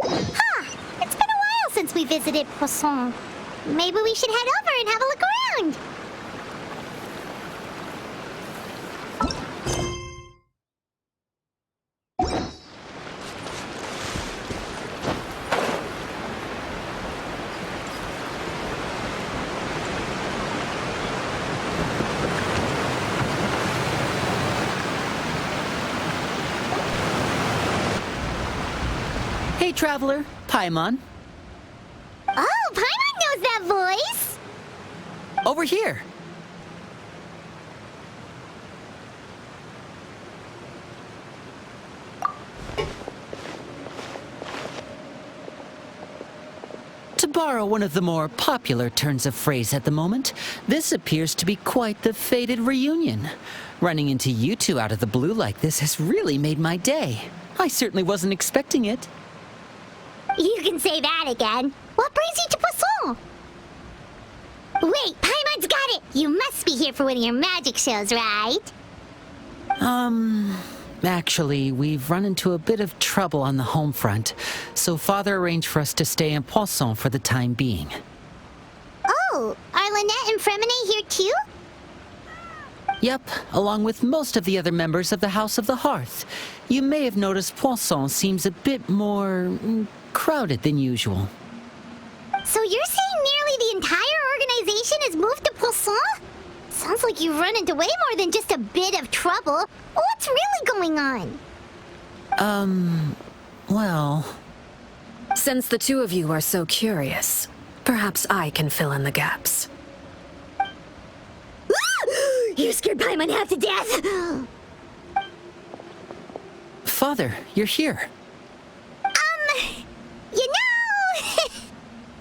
Huh! It's been a while since we visited Poisson. Maybe we should head over and have a look around. Hey, traveler. Paimon. Oh, Paimon knows that voice! Over here. To borrow one of the more popular turns of phrase at the moment, this appears to be quite the fated reunion. Running into you two out of the blue like this has really made my day. I certainly wasn't expecting it. You can say that again. What brings you to Poisson? Wait, Paimon's got it! You must be here for one of your magic shows, right? Actually, we've run into a bit of trouble on the home front, so Father arranged for us to stay in Poisson for the time being. Oh, are Lynette and Fréminet here too? Yep, along with most of the other members of the House of the Hearth. You may have noticed Poisson seems a bit more crowded than usual. So you're saying nearly the entire organization has moved to Poisson? Sounds like you've run into way more than just a bit of trouble. What's really going on? Well... Since the two of you are so curious, perhaps I can fill in the gaps. You scared Paimon half to death! Father, you're here. You know...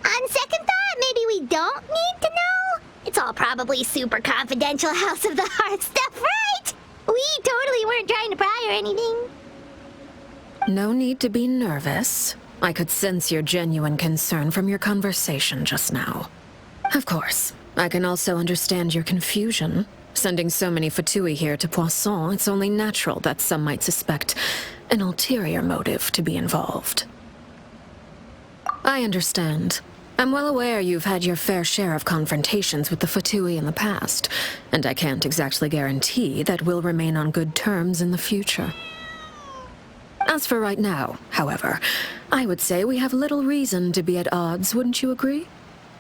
On second thought, maybe we don't need to know? It's all probably super confidential House of the Hearth stuff, right? We totally weren't trying to pry or anything. No need to be nervous. I could sense your genuine concern from your conversation just now. Of course, I can also understand your confusion. Sending so many Fatui here to Poisson, it's only natural that some might suspect an ulterior motive to be involved. I understand. I'm well aware you've had your fair share of confrontations with the Fatui in the past, and I can't exactly guarantee that we'll remain on good terms in the future. As for right now, however, I would say we have little reason to be at odds, wouldn't you agree?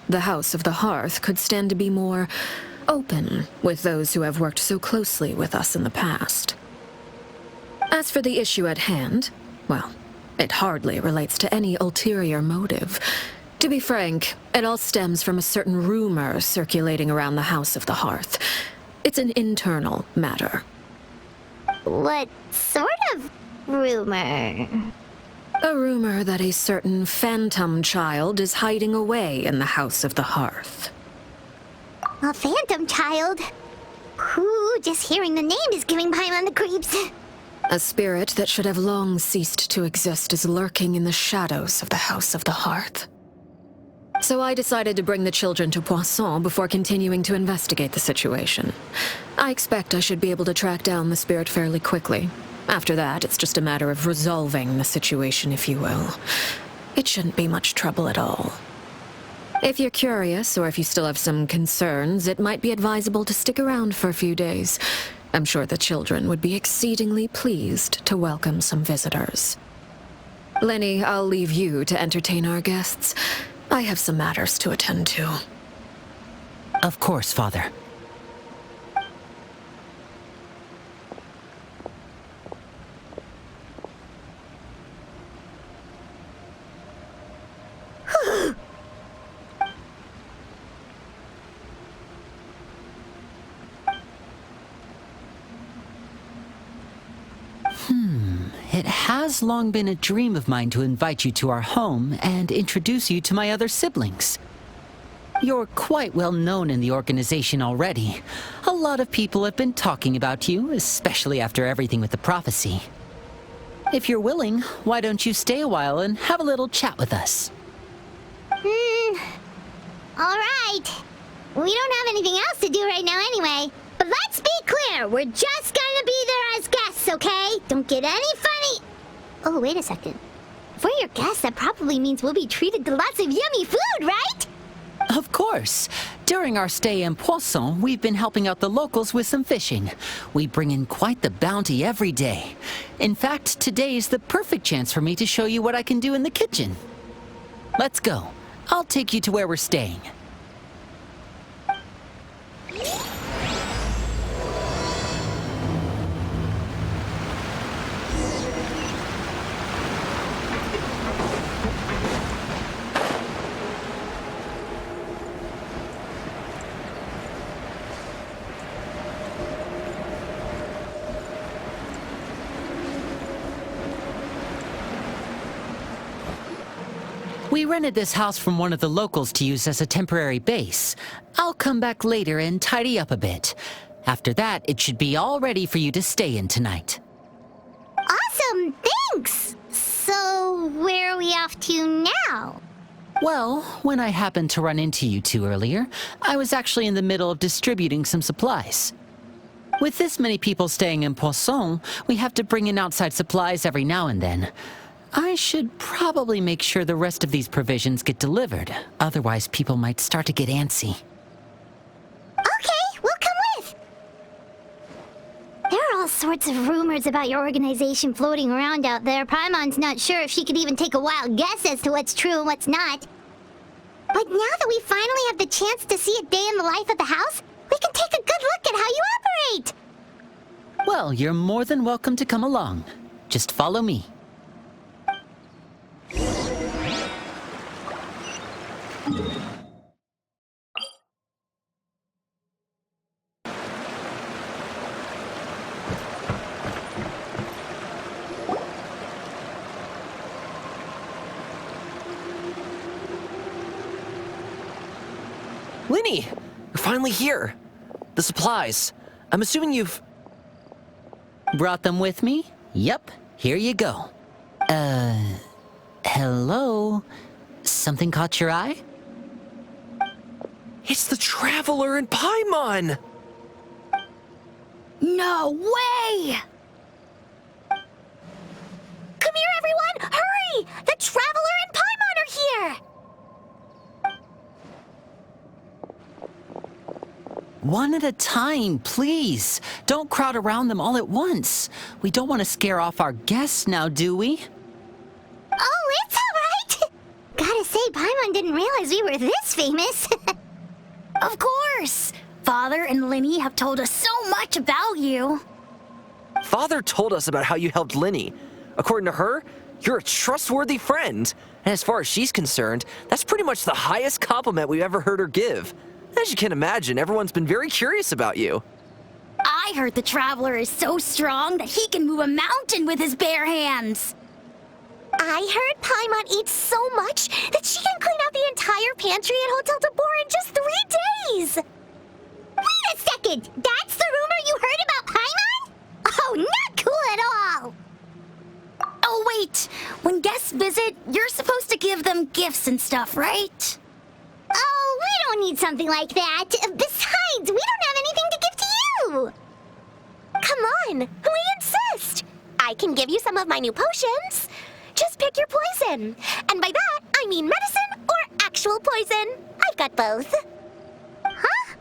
The House of the Hearth could stand to be more open with those who have worked so closely with us in the past. As for the issue at hand, well, it hardly relates to any ulterior motive. To be frank, it all stems from a certain rumor circulating around the House of the Hearth. It's an internal matter. What sort of rumor? A rumor that a certain phantom child is hiding away in the House of the Hearth. A phantom child? Ooh, just hearing the name is giving Paimon the creeps. A spirit that should have long ceased to exist is lurking in the shadows of the House of the Hearth. So I decided to bring the children to Poisson before continuing to investigate the situation. I expect I should be able to track down the spirit fairly quickly. After that, it's just a matter of resolving the situation, if you will. It shouldn't be much trouble at all. If you're curious, or if you still have some concerns, it might be advisable to stick around for a few days. I'm sure the children would be exceedingly pleased to welcome some visitors. Lenny, I'll leave you to entertain our guests. I have some matters to attend to. Of course, Father. It has long been a dream of mine to invite you to our home and introduce you to my other siblings. You're quite well known in the organization already. A lot of people have been talking about you, especially after everything with the prophecy. If you're willing, why don't you stay a while and have a little chat with us? All right. We don't have anything else to do right now anyway. But let's be clear, we're just gonna be there as guests, okay? Don't get any funny... Oh, wait a second. If we're your guests, that probably means we'll be treated to lots of yummy food, right? Of course. During our stay in Poisson, we've been helping out the locals with some fishing. We bring in quite the bounty every day. In fact, today's the perfect chance for me to show you what I can do in the kitchen. Let's go. I'll take you to where we're staying. We rented this house from one of the locals to use as a temporary base. I'll come back later and tidy up a bit. After that, it should be all ready for you to stay in tonight. Awesome, thanks! So, where are we off to now? Well, when I happened to run into you two earlier, I was actually in the middle of distributing some supplies. With this many people staying in Poisson, we have to bring in outside supplies every now and then. I should probably make sure the rest of these provisions get delivered. Otherwise, people might start to get antsy. Okay, we'll come with. There are all sorts of rumors about your organization floating around out there. Paimon's not sure if she could even take a wild guess as to what's true and what's not. But now that we finally have the chance to see a day in the life of the house, we can take a good look at how you operate. Well, you're more than welcome to come along. Just follow me. Lynnie! You're finally here! The supplies. I'm assuming you've... Brought them with me? Yep, here you go. Hello? Something caught your eye? It's the Traveler and Paimon! No way! Come here, everyone! Hurry! The Traveler and Paimon are here! One at a time, please. Don't crowd around them all at once. We don't want to scare off our guests now, do we? Oh, it's all right! Gotta say, Paimon didn't realize we were this famous. Of course! Father and Lynnie have told us so much about you. Father told us about how you helped Lynnie. According to her, you're a trustworthy friend. And as far as she's concerned, that's pretty much the highest compliment we've ever heard her give. As you can imagine, everyone's been very curious about you. I heard the Traveler is so strong that he can move a mountain with his bare hands. I heard Paimon eats so much that she can clean out the entire pantry at Hotel de Boer in just 3 days. Wait a second! That's the rumor you heard about Paimon? Oh, not cool at all! Oh, wait. When guests visit, you're supposed to give them gifts and stuff, right? Oh, we don't need something like that. Besides, we don't have anything to give to you. Come on, we insist. I can give you some of my new potions. Just pick your poison. And by that, I mean medicine or actual poison. I've got both. Huh?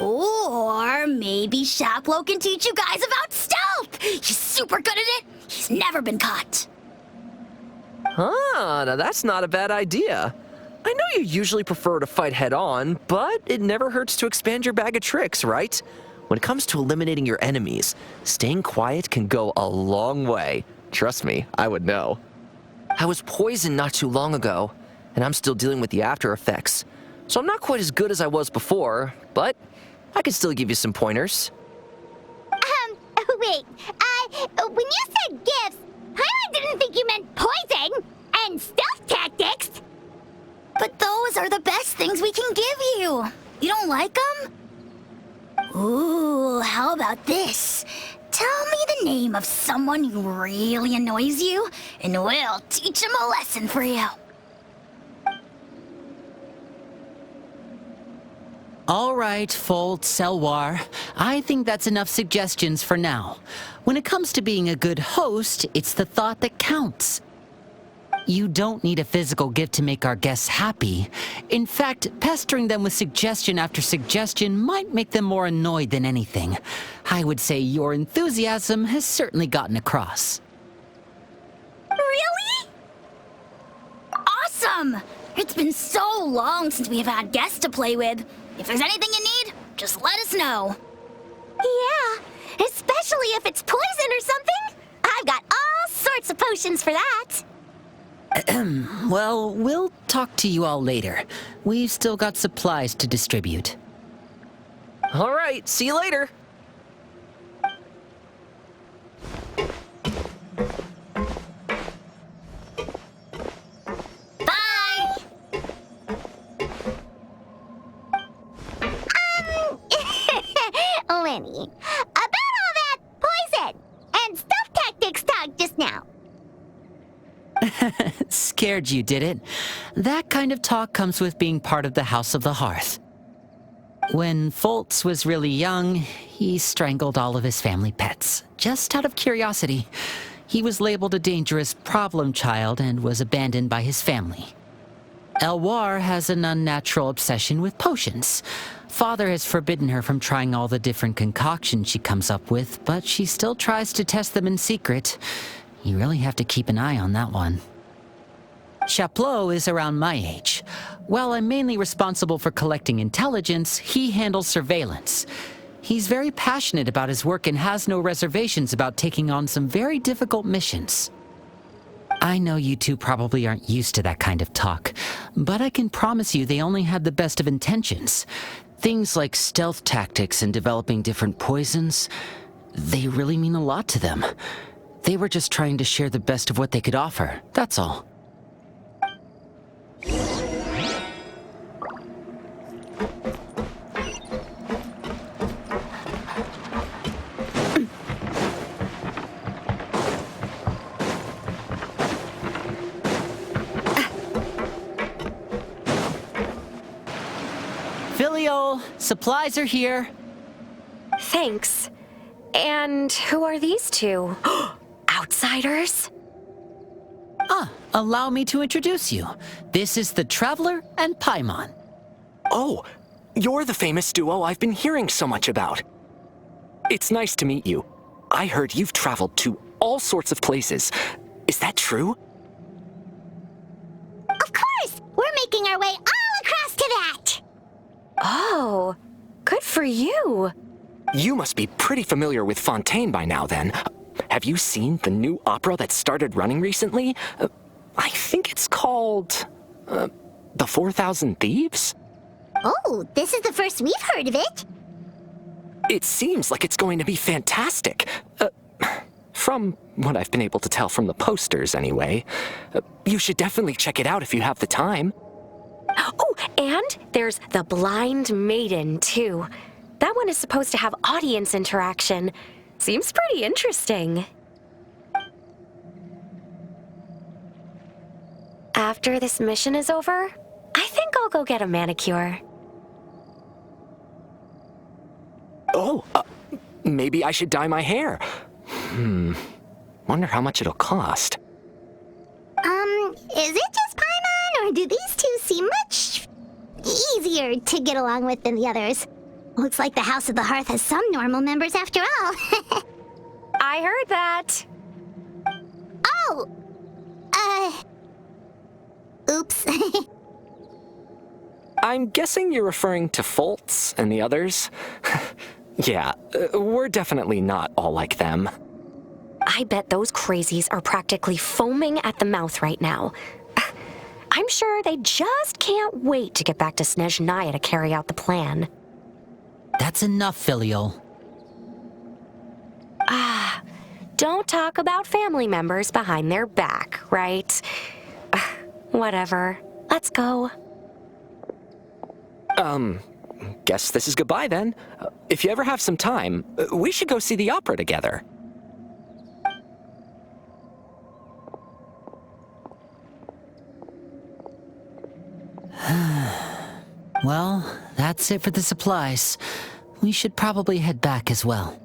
Or maybe Shaplo can teach you guys about stealth. He's super good at it. He's never been caught. Ah, now that's not a bad idea. I know you usually prefer to fight head-on, but it never hurts to expand your bag of tricks, right? When it comes to eliminating your enemies, staying quiet can go a long way. Trust me, I would know. I was poisoned not too long ago, and I'm still dealing with the after effects. So I'm not quite as good as I was before, but I can still give you some pointers. Wait, when you said gifts, I didn't think you meant poison and stealth tactics. But those are the best things we can give you. You don't like them? Ooh, how about this? Tell me the name of someone who really annoys you, and we'll teach him a lesson for you. All right, Fold, Selwar. I think that's enough suggestions for now. When it comes to being a good host, it's the thought that counts. You don't need a physical gift to make our guests happy. In fact, pestering them with suggestion after suggestion might make them more annoyed than anything. I would say your enthusiasm has certainly gotten across. Really? Awesome! It's been so long since we've had guests to play with. If there's anything you need, just let us know. Yeah, especially if it's poison or something. I've got all sorts of potions for that. Well, we'll talk to you all later. We've still got supplies to distribute. All right, see you later. Bye! Lenny, about all that poison and stealth tactics talk just now. Scared you, did it? That kind of talk comes with being part of the House of the Hearth. When Foltz was really young, he strangled all of his family pets, just out of curiosity. He was labeled a dangerous problem child and was abandoned by his family. Elwar has an unnatural obsession with potions. Father has forbidden her from trying all the different concoctions she comes up with, but she still tries to test them in secret. You really have to keep an eye on that one. Chaplot is around my age. While I'm mainly responsible for collecting intelligence, he handles surveillance. He's very passionate about his work and has no reservations about taking on some very difficult missions. I know you two probably aren't used to that kind of talk, but I can promise you they only had the best of intentions. Things like stealth tactics and developing different poisons, they really mean a lot to them. They were just trying to share the best of what they could offer, that's all. Filial, supplies are here. Thanks. And who are these two? Outsiders? Allow me to introduce you. This is the Traveler and Paimon. Oh, you're the famous duo I've been hearing so much about. It's nice to meet you. I heard you've traveled to all sorts of places. Is that true? Of course! We're making our way all across to that! Oh, good for you. You must be pretty familiar with Fontaine by now, then. Have you seen the new opera that started running recently? I think it's called... The 4,000 Thieves? Oh, this is the first we've heard of it. It seems like it's going to be fantastic. From what I've been able to tell from the posters, anyway. You should definitely check it out if you have the time. Oh, and there's the Blind Maiden, too. That one is supposed to have audience interaction. Seems pretty interesting. After this mission is over, I think I'll go get a manicure. Oh, maybe I should dye my hair. Wonder how much it'll cost. Is it just Paimon, or do these two seem much easier to get along with than the others? Looks like the House of the Hearth has some normal members after all. I heard that. Oh! Oops. I'm guessing you're referring to Foltz and the others? Yeah, we're definitely not all like them. I bet those crazies are practically foaming at the mouth right now. I'm sure they just can't wait to get back to Snezhnaya to carry out the plan. That's enough, Filial. Don't talk about family members behind their back, right? Whatever. Let's go. Guess this is goodbye then. If you ever have some time, we should go see the opera together. Well, that's it for the supplies. We should probably head back as well.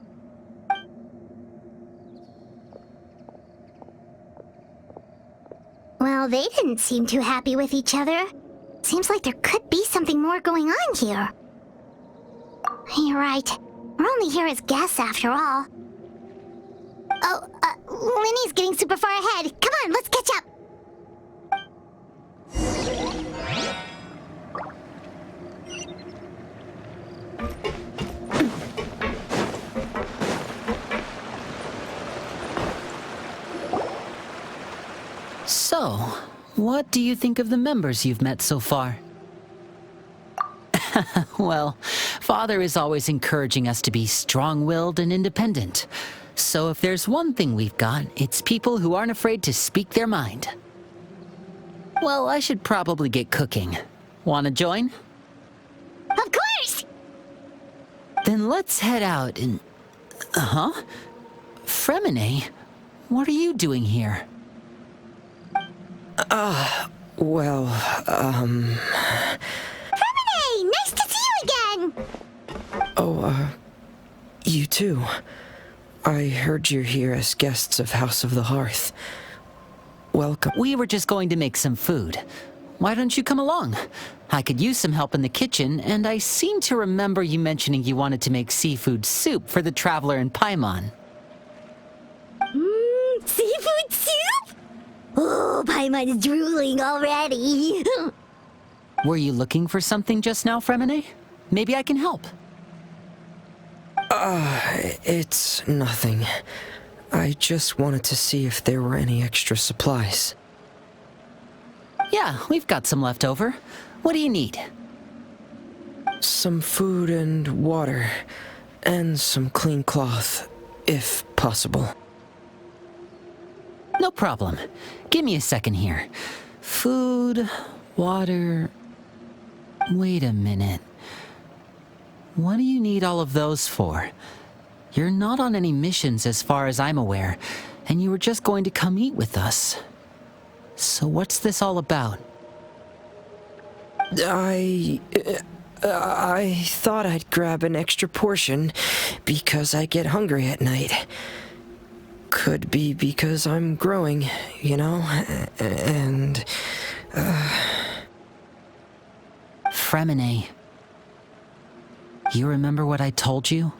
Well, they didn't seem too happy with each other. Seems like there could be something more going on here. You're right. We're only here as guests after all. Oh, Linny's getting super far ahead. Come on, let's catch up. So, what do you think of the members you've met so far? Well, Father is always encouraging us to be strong-willed and independent. So if there's one thing we've got, it's people who aren't afraid to speak their mind. Well, I should probably get cooking. Wanna join? Of course! Then let's head out and... Fréminet, what are you doing here? Well, Fréminet, nice to see you again! you too. I heard you're here as guests of House of the Hearth. Welcome. We were just going to make some food. Why don't you come along? I could use some help in the kitchen, and I seem to remember you mentioning you wanted to make seafood soup for the traveler in Paimon. Seafood soup? Oh, Paimon is drooling already. Were you looking for something just now, Fréminet? Maybe I can help. It's nothing. I just wanted to see if there were any extra supplies. Yeah, we've got some left over. What do you need? Some food and water, and some clean cloth, if possible. No problem. Give me a second here. Food, water... Wait a minute. What do you need all of those for? You're not on any missions as far as I'm aware, and you were just going to come eat with us. So what's this all about? I thought I'd grab an extra portion because I get hungry at night. Could be because I'm growing, you know, and... Fréminet, you remember what I told you?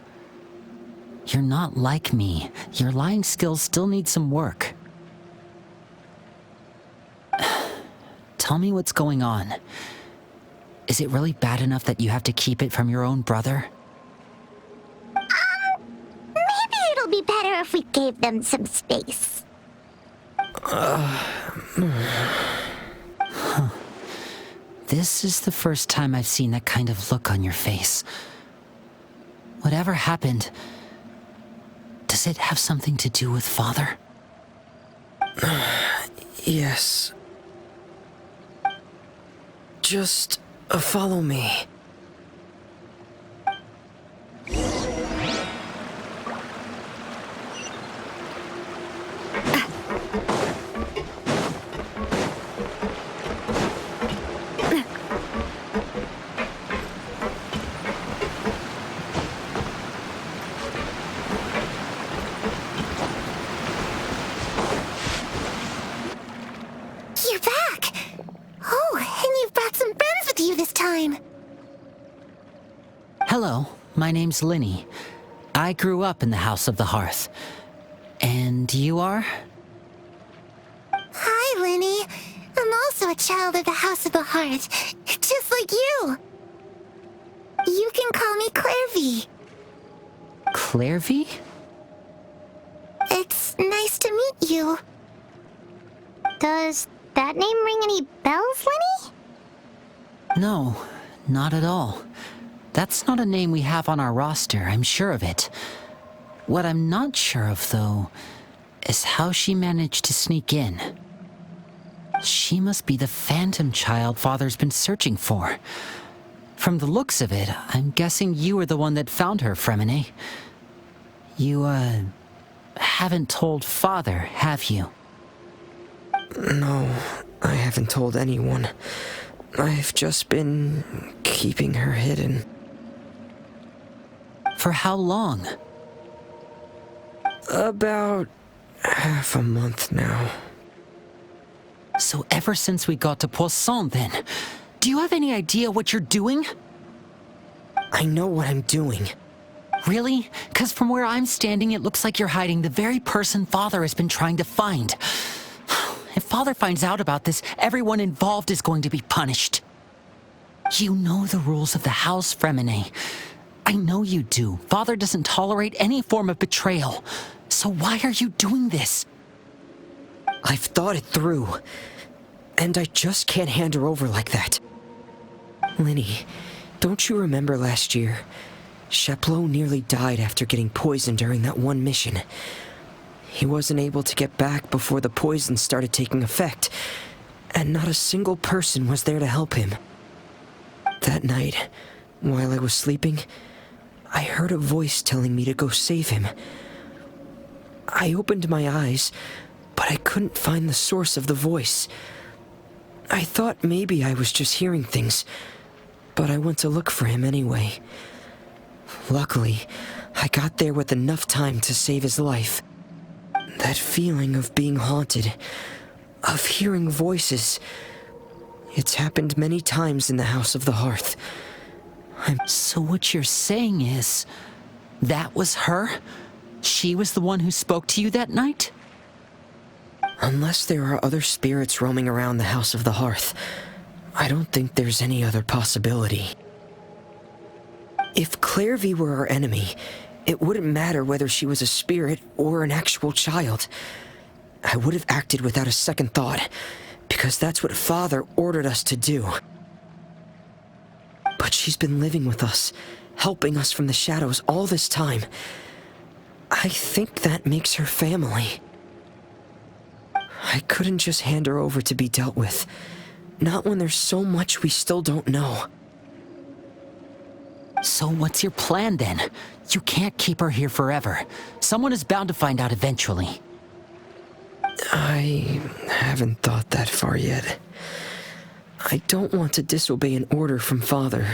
You're not like me. Your lying skills still need some work. Tell me what's going on. Is it really bad enough that you have to keep it from your own brother? Maybe it'll be better if we gave them some space. This is the first time I've seen that kind of look on your face. Whatever happened, does it have something to do with Father? Yes. Just follow me. You're back! Oh, and you've brought some friends with you this time. Hello, my name's Lynette. I grew up in the House of the Hearth. And you are? Hi, Linny. I'm also a child of the House of the Hearth, just like you. You can call me Clervie. Clervie? It's nice to meet you. Does that name ring any bells, Linny? No, not at all. That's not a name we have on our roster, I'm sure of it. What I'm not sure of, though, is how she managed to sneak in. She must be the phantom child Father's been searching for. From the looks of it, I'm guessing you were the one that found her, Fréminet. You, haven't told Father, have you? No, I haven't told anyone. I've just been keeping her hidden. For how long? About half a month now. So ever since we got to Poisson, then, do you have any idea what you're doing? I know what I'm doing. Really? 'Cause from where I'm standing, it looks like you're hiding the very person Father has been trying to find. If Father finds out about this, everyone involved is going to be punished. You know the rules of the house, Fréminet. I know you do. Father doesn't tolerate any form of betrayal. So why are you doing this? I've thought it through, and I just can't hand her over like that. Linny, don't you remember last year? Chaplot nearly died after getting poisoned during that one mission. He wasn't able to get back before the poison started taking effect, and not a single person was there to help him. That night, while I was sleeping, I heard a voice telling me to go save him. I opened my eyes, but I couldn't find the source of the voice. I thought maybe I was just hearing things, but I went to look for him anyway. Luckily, I got there with enough time to save his life. That feeling of being haunted, of hearing voices, it's happened many times in the House of the Hearth. So what you're saying is, that was her? She was the one who spoke to you that night? Unless there are other spirits roaming around the House of the Hearth, I don't think there's any other possibility. If Clervie were our enemy, it wouldn't matter whether she was a spirit or an actual child. I would have acted without a second thought, because that's what Father ordered us to do. But she's been living with us, helping us from the shadows all this time. I think that makes her family. I couldn't just hand her over to be dealt with, not when there's so much we still don't know. So what's your plan then? You can't keep her here forever. Someone is bound to find out eventually. I haven't thought that far yet. I don't want to disobey an order from Father,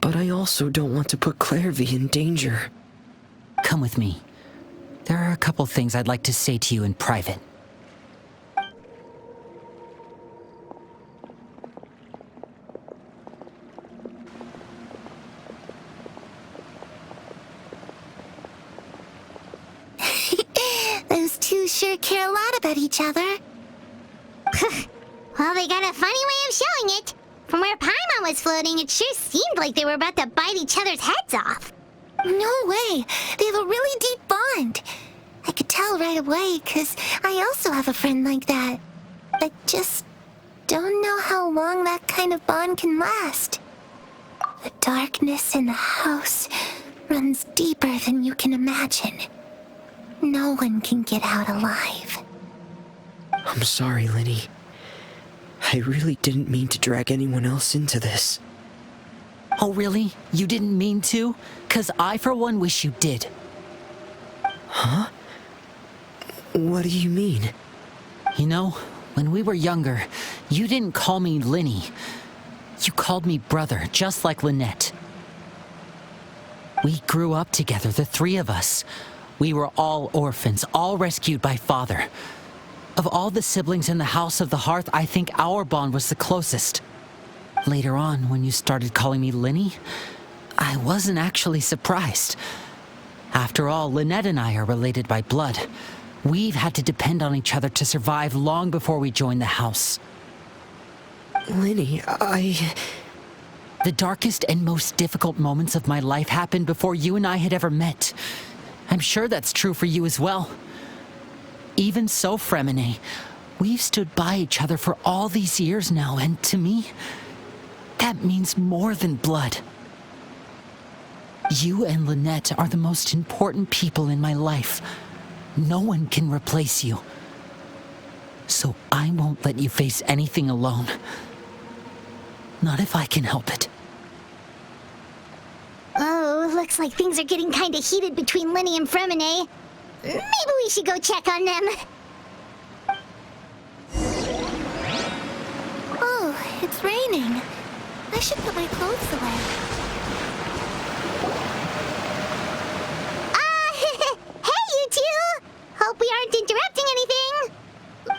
but I also don't want to put Clervie in danger. Come with me. There are a couple things I'd like to say to you in private. Those two sure care a lot about each other. Well, they got a funny way of showing it. From where Paimon was floating, it sure seemed like they were about to bite each other's heads off. No way. They have a really deep bond. I could tell right away, because I also have a friend like that. I just don't know how long that kind of bond can last. The darkness in the house runs deeper than you can imagine. No one can get out alive. I'm sorry, Linny. I really didn't mean to drag anyone else into this. Oh, really? You didn't mean to? 'Cause I, for one, wish you did. Huh? What do you mean? You know, when we were younger, you didn't call me Linny. You called me brother, just like Lynette. We grew up together, the three of us. We were all orphans, all rescued by Father. Of all the siblings in the House of the Hearth, I think our bond was the closest. Later on, when you started calling me Linny, I wasn't actually surprised. After all, Lynette and I are related by blood. We've had to depend on each other to survive long before we joined the house. Linny, The darkest and most difficult moments of my life happened before you and I had ever met. I'm sure that's true for you as well. Even so, Fréminet, we've stood by each other for all these years now, and to me, that means more than blood. You and Lynette are the most important people in my life. No one can replace you. So I won't let you face anything alone. Not if I can help it. Oh, looks like things are getting kind of heated between Linny and Fréminet. Maybe we should go check on them. Oh, it's It's raining. I should put my clothes away. Hey, you two! Hope we aren't interrupting anything.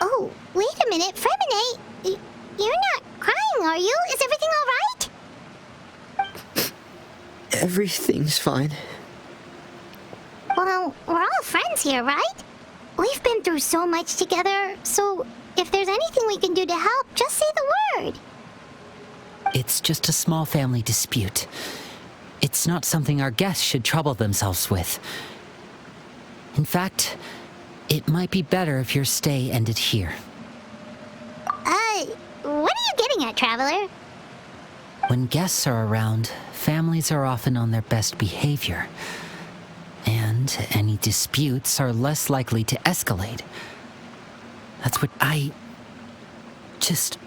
Oh, wait a minute, Fréminet. You're not crying, are you? Is everything all right? Everything's fine. Well, we're all friends here, right? We've been through so much together, so if there's anything we can do to help, just say the word. It's just a small family dispute. It's not something our guests should trouble themselves with. In fact, it might be better if your stay ended here. What are you getting at, Traveler? When guests are around, families are often on their best behavior. And any disputes are less likely to escalate. That's what I... just...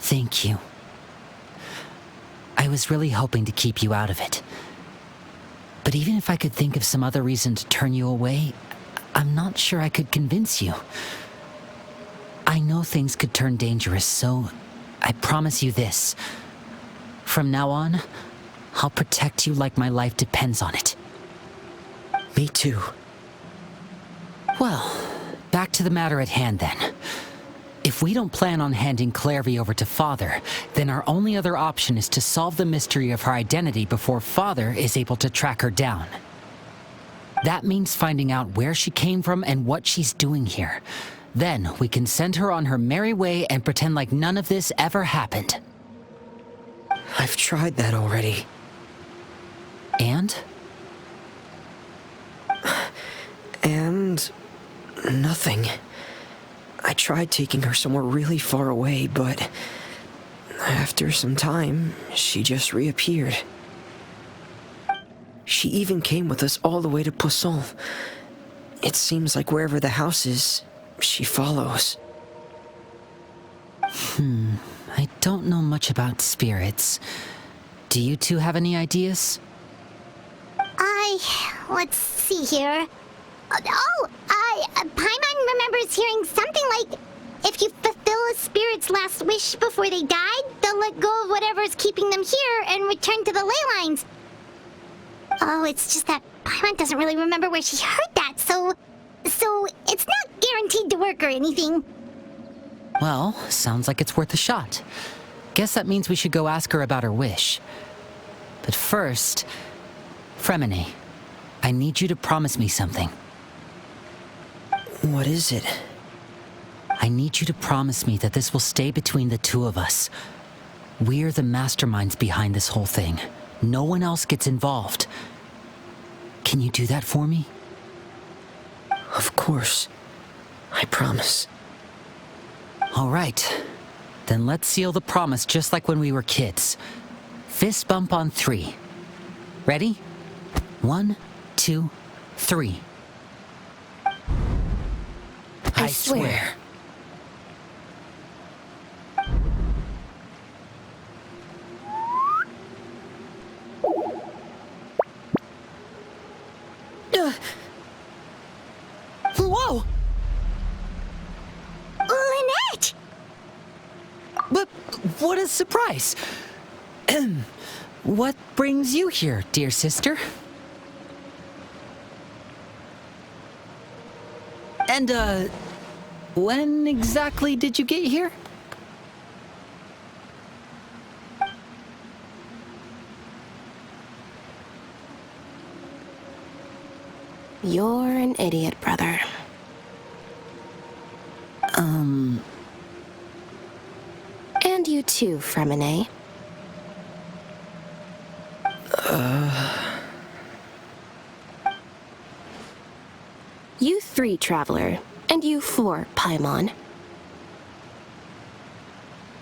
Thank you. I was really hoping to keep you out of it. But even if I could think of some other reason to turn you away, I'm not sure I could convince you. I know things could turn dangerous, so I promise you this. From now on, I'll protect you like my life depends on it. Me too. Well, back to the matter at hand then. If we don't plan on handing Clervie over to Father, then our only other option is to solve the mystery of her identity before Father is able to track her down. That means finding out where she came from and what she's doing here. Then we can send her on her merry way and pretend like none of this ever happened. I've tried that already. And? And... nothing. I tried taking her somewhere really far away, but... after some time, she just reappeared. She even came with us all the way to Poisson. It seems like wherever the house is, she follows. I don't know much about spirits. Do you two have any ideas? Let's see here. Paimon remembers hearing something like, if you fulfill a spirit's last wish before they died, they'll let go of whatever's keeping them here and return to the ley lines. Oh, it's just that Paimon doesn't really remember where she heard that, so it's not guaranteed to work or anything. Well, sounds like it's worth a shot. Guess that means we should go ask her about her wish. But first, Fréminet, I need you to promise me something. What is it? I need you to promise me that this will stay between the two of us. We're the masterminds behind this whole thing. No one else gets involved. Can you do that for me? Of course. I promise. All right. Then let's seal the promise just like when we were kids. Fist bump on 3. Ready? 1, 2, 3. I swear. Whoa! Lynette! But what a surprise! What brings you here, dear sister? And, when exactly did you get here? You're an idiot, brother. And you too, Fréminet. You 3, Traveler. And you 4, Paimon.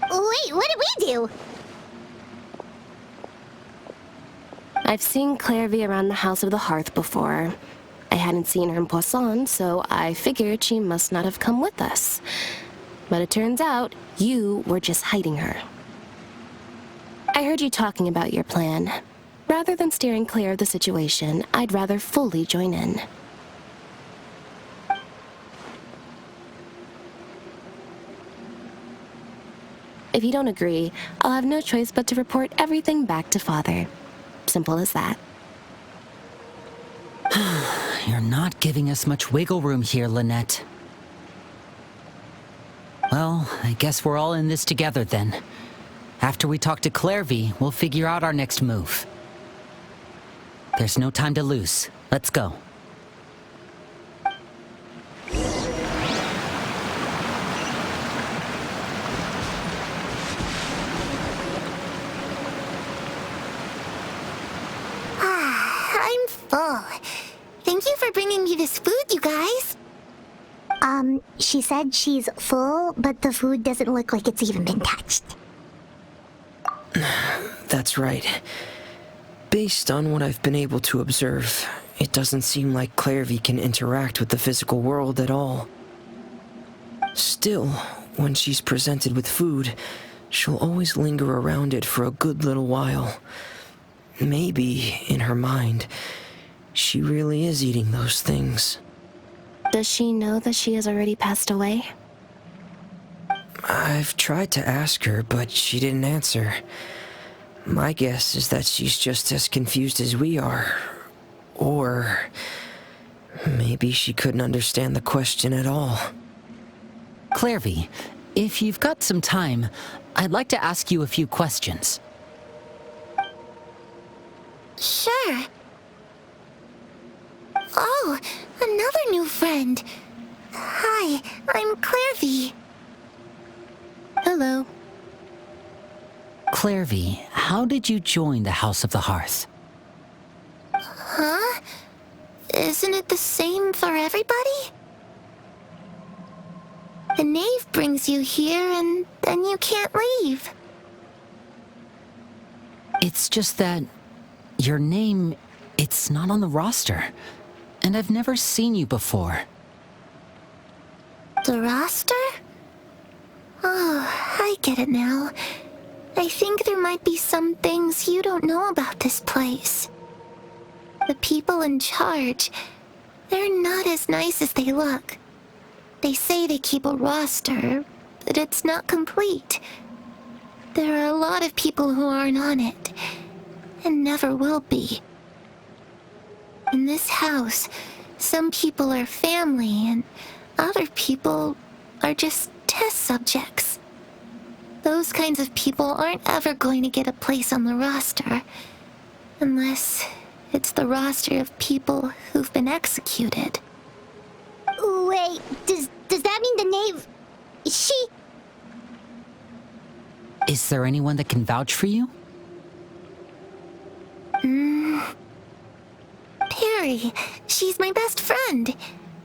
Wait, what did we do? I've seen Clervie around the House of the Hearth before. I hadn't seen her in Poisson, so I figured she must not have come with us. But it turns out you were just hiding her. I heard you talking about your plan. Rather than steering clear of the situation, I'd rather fully join in. If you don't agree, I'll have no choice but to report everything back to Father. Simple as that. You're not giving us much wiggle room here, Lynette. Well, I guess we're all in this together then. After we talk to Clervie, we'll figure out our next move. There's no time to lose. Let's go. I'm full. Thank you for bringing me this food, you guys. She said she's full, but the food doesn't look like it's even been touched. That's right. Based on what I've been able to observe, it doesn't seem like Clervie can interact with the physical world at all. Still, when she's presented with food, she'll always linger around it for a good little while. Maybe, in her mind, she really is eating those things. Does she know that she has already passed away? I've tried to ask her, but she didn't answer. My guess is that she's just as confused as we are. Or maybe she couldn't understand the question at all. Clervie, if you've got some time, I'd like to ask you a few questions. Sure. Oh, another new friend. Hi, I'm Clervie. Hello. Clervie, how did you join the House of the Hearth? Huh? Isn't it the same for everybody? The knave brings you here and then you can't leave. It's just that your name, it's not on the roster. And I've never seen you before. The roster? Oh, I get it now. I think there might be some things you don't know about this place. The people in charge, they're not as nice as they look. They say they keep a roster, but it's not complete. There are a lot of people who aren't on it, and never will be. In this house, some people are family, and other people are just test subjects. Those kinds of people aren't ever going to get a place on the roster, unless it's the roster of people who've been executed. Wait, does that mean the knave... she... Is there anyone that can vouch for you? Perry, she's my best friend.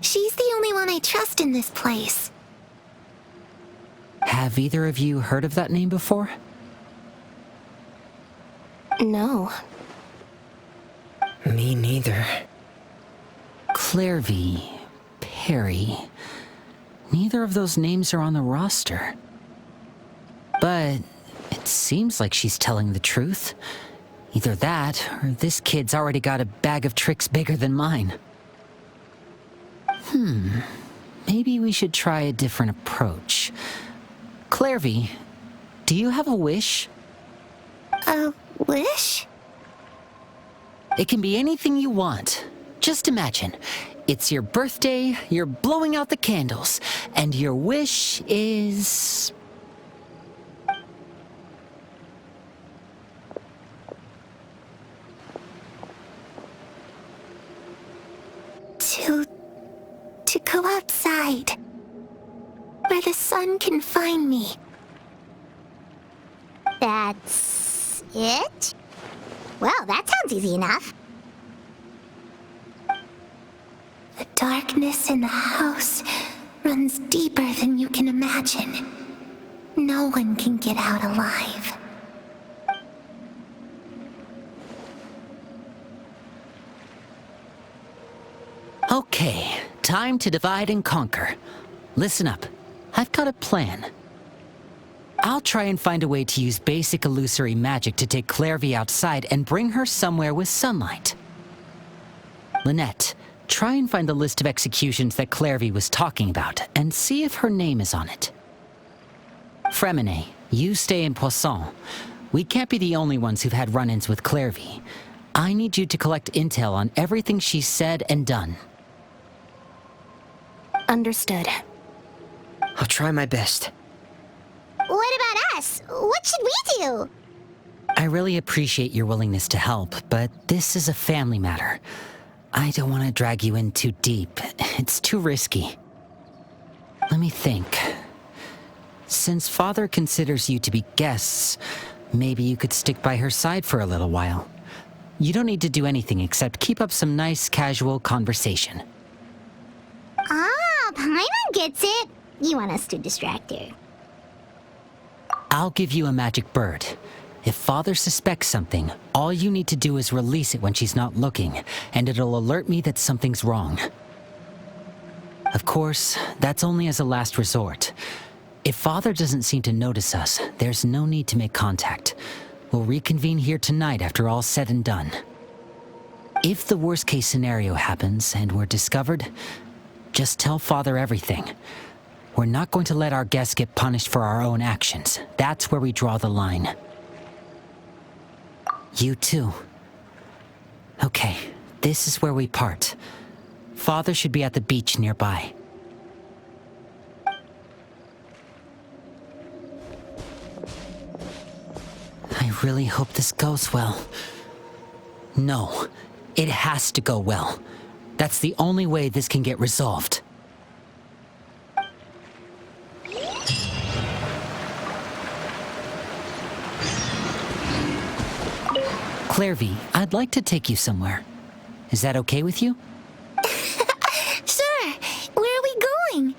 She's the only one I trust in this place. Have either of you heard of that name before? No. Me neither. Clervie, Perry. Neither of those names are on the roster. But it seems like she's telling the truth. Either that, or this kid's already got a bag of tricks bigger than mine. Maybe we should try a different approach. Clervie, do you have a wish? A wish? It can be anything you want. Just imagine. It's your birthday, you're blowing out the candles, and your wish is... To go outside, where the sun can find me. That's it? Well, that sounds easy enough. The darkness in the house runs deeper than you can imagine. No one can get out alive. Okay, time to divide and conquer. Listen up. I've got a plan. I'll try and find a way to use basic illusory magic to take Clervie outside and bring her somewhere with sunlight. Lynette, try and find the list of executions that Clervie was talking about and see if her name is on it. Fréminet, You stay in Poisson. We can't be the only ones who've had run-ins with Clervie. I need you to collect intel on everything she's said and done. Understood. I'll try my best. What about us? What should we do? I really appreciate your willingness to help, but this is a family matter. I don't want to drag you in too deep. It's too risky. Let me think. Since Father considers you to be guests, maybe you could stick by her side for a little while. You don't need to do anything except keep up some nice, casual conversation. Ah, Paimon gets it. You want us to distract her. I'll give you a magic bird. If Father suspects something, all you need to do is release it when she's not looking, and it'll alert me that something's wrong. Of course, that's only as a last resort. If Father doesn't seem to notice us, there's no need to make contact. We'll reconvene here tonight after all's said and done. If the worst-case scenario happens and we're discovered, just tell Father everything. We're not going to let our guests get punished for our own actions. That's where we draw the line. You too. Okay, this is where we part. Father should be at the beach nearby. I really hope this goes well. No, it has to go well. That's the only way this can get resolved. Clervie, I'd like to take you somewhere. Is that okay with you? Sure. Where are we going?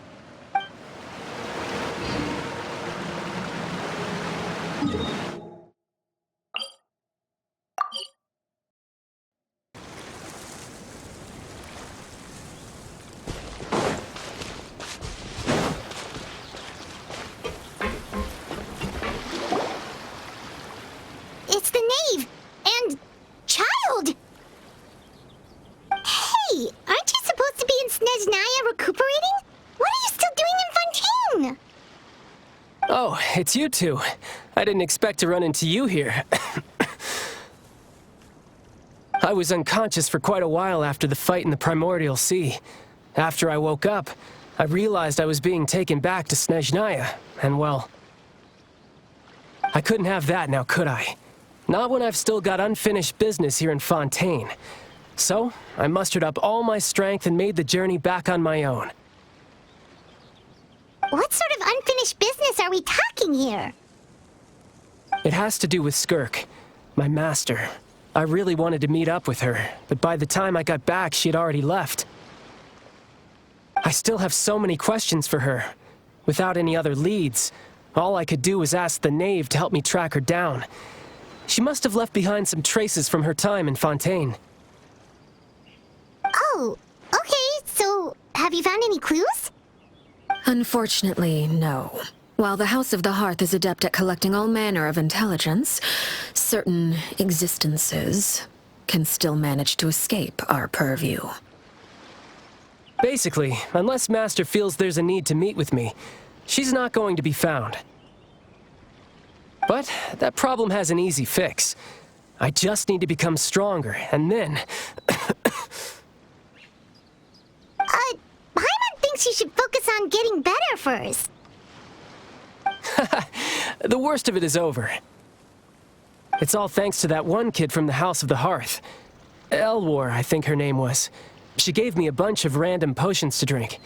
It's the knave and child. Hey, aren't you supposed to be in Snezhnaya recuperating? What are you still doing in Fontaine? Oh, it's you two. I didn't expect to run into you here. I was unconscious for quite a while after the fight in the Primordial Sea. After I woke up, I realized I was being taken back to Snezhnaya, and well, I couldn't have that now, could I? Not when I've still got unfinished business here in Fontaine. So, I mustered up all my strength and made the journey back on my own. What sort of unfinished business are we talking here? It has to do with Skirk, my master. I really wanted to meet up with her, but by the time I got back, she had already left. I still have so many questions for her. Without any other leads, all I could do was ask the knave to help me track her down. She must have left behind some traces from her time in Fontaine. Oh, okay, so have you found any clues? Unfortunately, no. While the House of the Hearth is adept at collecting all manner of intelligence, certain existences can still manage to escape our purview. Basically, unless Master feels there's a need to meet with me, she's not going to be found. But that problem has an easy fix. I just need to become stronger, and then... Paimon thinks you should focus on getting better first. The worst of it is over. It's all thanks to that one kid from the House of the Hearth. Elwar, I think her name was. She gave me a bunch of random potions to drink.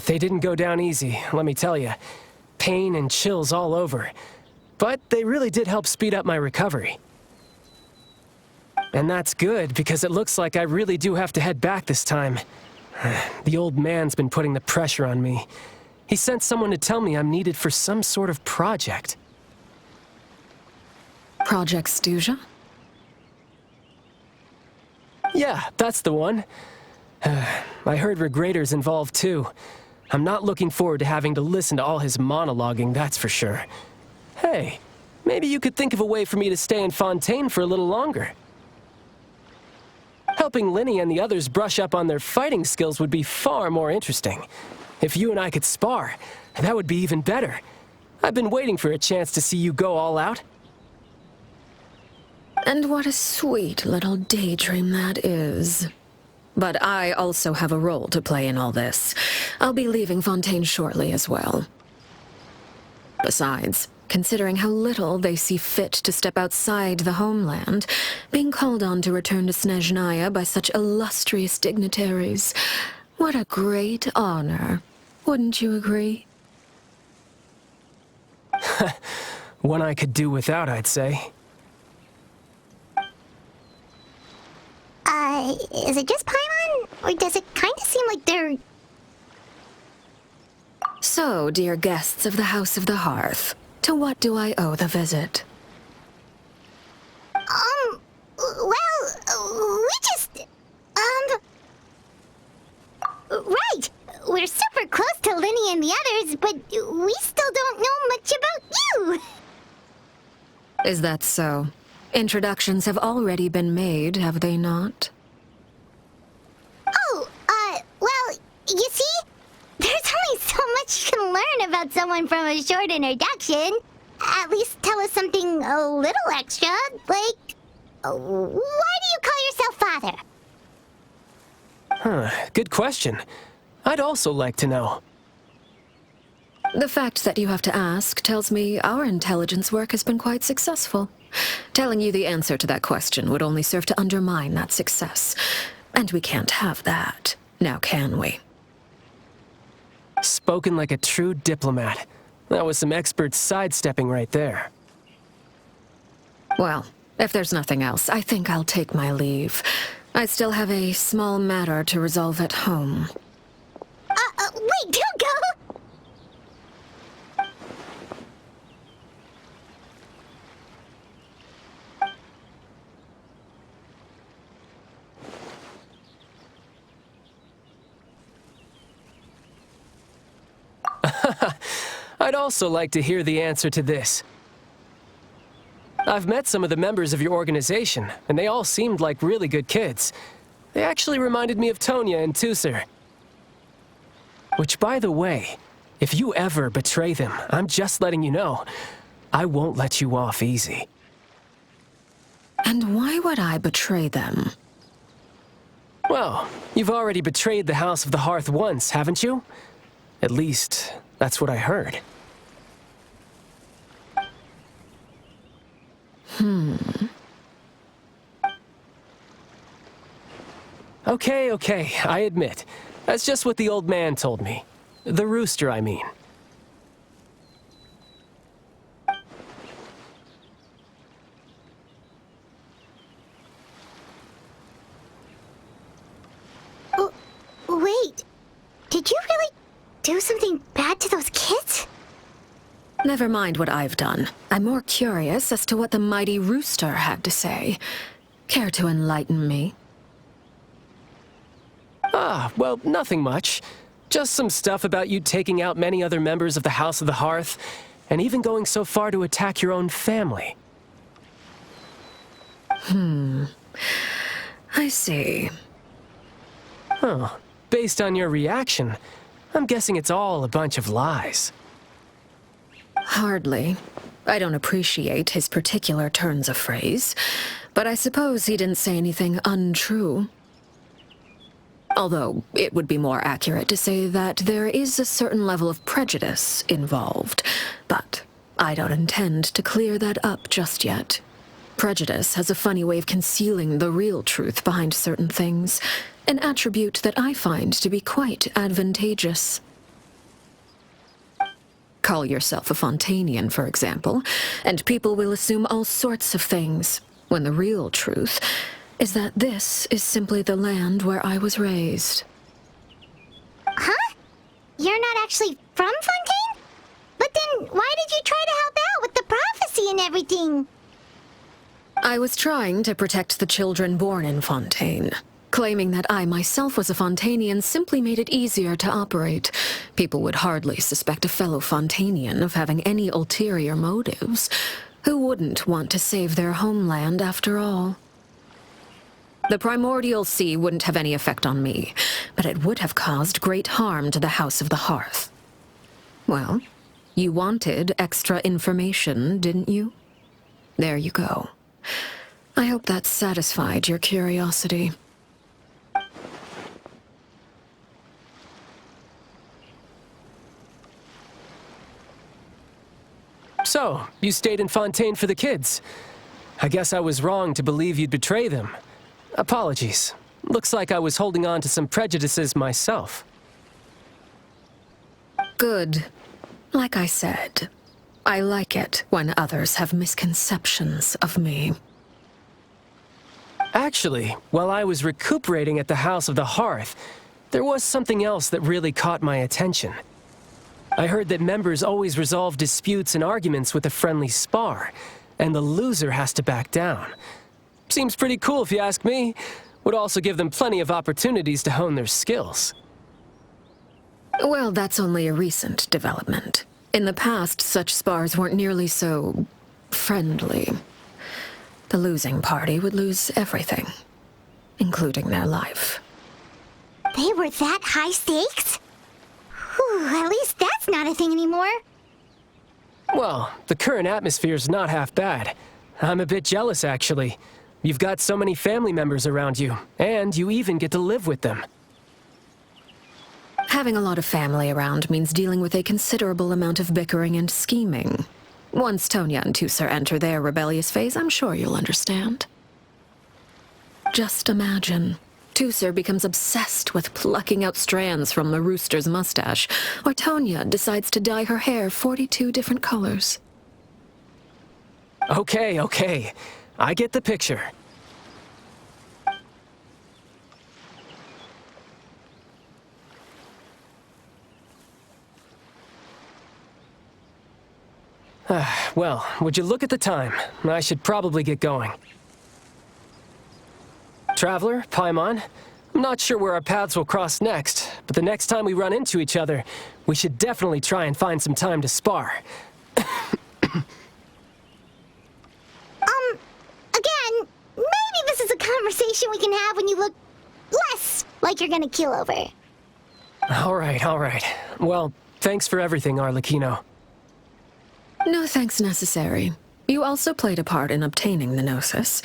They didn't go down easy, let me tell you. Pain and chills all over. But they really did help speed up my recovery. And that's good, because it looks like I really do have to head back this time. The old man's been putting the pressure on me. He sent someone to tell me I'm needed for some sort of project. Project Stuja? Yeah, that's the one. I heard Regrator's involved too. I'm not looking forward to having to listen to all his monologuing, that's for sure. Hey, maybe you could think of a way for me to stay in Fontaine for a little longer. Helping Lynette and the others brush up on their fighting skills would be far more interesting. If you and I could spar, that would be even better. I've been waiting for a chance to see you go all out. And what a sweet little daydream that is. But I also have a role to play in all this. I'll be leaving Fontaine shortly as well. Besides, considering how little they see fit to step outside the homeland, being called on to return to Snezhnaya by such illustrious dignitaries, what a great honor. Wouldn't you agree? One I could do without, I'd say. Is it just Paimon? Or does it kind of seem like they're... So, dear guests of the House of the Hearth, to what do I owe the visit? Well, we just... Right! We're super close to Linny and the others, but we still don't know much about you! Is that so? Introductions have already been made, have they not? Oh, well, you see? There's only so much you can learn about someone from a short introduction. At least tell us something a little extra, like... why do you call yourself father? Good question. I'd also like to know. The fact that you have to ask tells me our intelligence work has been quite successful. Telling you the answer to that question would only serve to undermine that success. And we can't have that, now can we? Spoken like a true diplomat. That was some expert sidestepping right there. Well, if there's nothing else, I think I'll take my leave. I still have a small matter to resolve at home. Wait, don't go! I'd also like to hear the answer to this. I've met some of the members of your organization, and they all seemed like really good kids. They actually reminded me of Tonya and Tusser. Which, by the way, if you ever betray them, I'm just letting you know, I won't let you off easy. And why would I betray them? Well, you've already betrayed the House of the Hearth once, haven't you? At least, that's what I heard. Okay, I admit. That's just what the old man told me. The rooster, I mean. Oh, wait. Did you really do something bad to those kids? Never mind what I've done. I'm more curious as to what the mighty rooster had to say. Care to enlighten me? Well, nothing much. Just some stuff about you taking out many other members of the House of the Hearth, and even going so far to attack your own family. I see. Oh, based on your reaction, I'm guessing it's all a bunch of lies. Hardly. I don't appreciate his particular turns of phrase, but I suppose he didn't say anything untrue. Although, it would be more accurate to say that there is a certain level of prejudice involved, but I don't intend to clear that up just yet. Prejudice has a funny way of concealing the real truth behind certain things, an attribute that I find to be quite advantageous. Call yourself a Fontainian, for example, and people will assume all sorts of things, when the real truth is that this is simply the land where I was raised. Huh? You're not actually from Fontaine? But then why did you try to help out with the prophecy and everything? I was trying to protect the children born in Fontaine. Claiming that I myself was a Fontainian simply made it easier to operate. People would hardly suspect a fellow Fontainian of having any ulterior motives. Who wouldn't want to save their homeland after all? The primordial sea wouldn't have any effect on me, but it would have caused great harm to the House of the Hearth. Well, You wanted extra information, didn't you? There you go. I hope that satisfied your curiosity. So, you stayed in Fontaine for the kids. I guess I was wrong to believe you'd betray them. Apologies. Looks like I was holding on to some prejudices myself. Good. Like I said, I like it when others have misconceptions of me. Actually, while I was recuperating at the House of the Hearth, there was something else that really caught my attention. I heard that members always resolve disputes and arguments with a friendly spar, and the loser has to back down. Seems pretty cool if you ask me. Would also give them plenty of opportunities to hone their skills. Well, that's only a recent development. In the past, such spars weren't nearly so friendly. The losing party would lose everything, including their life. They were that high stakes? Whew, at least that's not a thing anymore. Well, the current atmosphere's not half bad. I'm a bit jealous, actually. You've got so many family members around you, and you even get to live with them. Having a lot of family around means dealing with a considerable amount of bickering and scheming. Once Tonya and Tusser enter their rebellious phase, I'm sure you'll understand. Just imagine. Tusser becomes obsessed with plucking out strands from the rooster's mustache, or Tonya decides to dye her hair 42 different colors. Okay. I get the picture. Well, would you look at the time? I should probably get going. Traveler, Paimon, I'm not sure where our paths will cross next, but the next time we run into each other, we should definitely try and find some time to spar. Again, maybe this is a conversation we can have when you look less like you're gonna keel over. All right. Well, thanks for everything, Arlecchino. No thanks necessary. You also played a part in obtaining the Gnosis.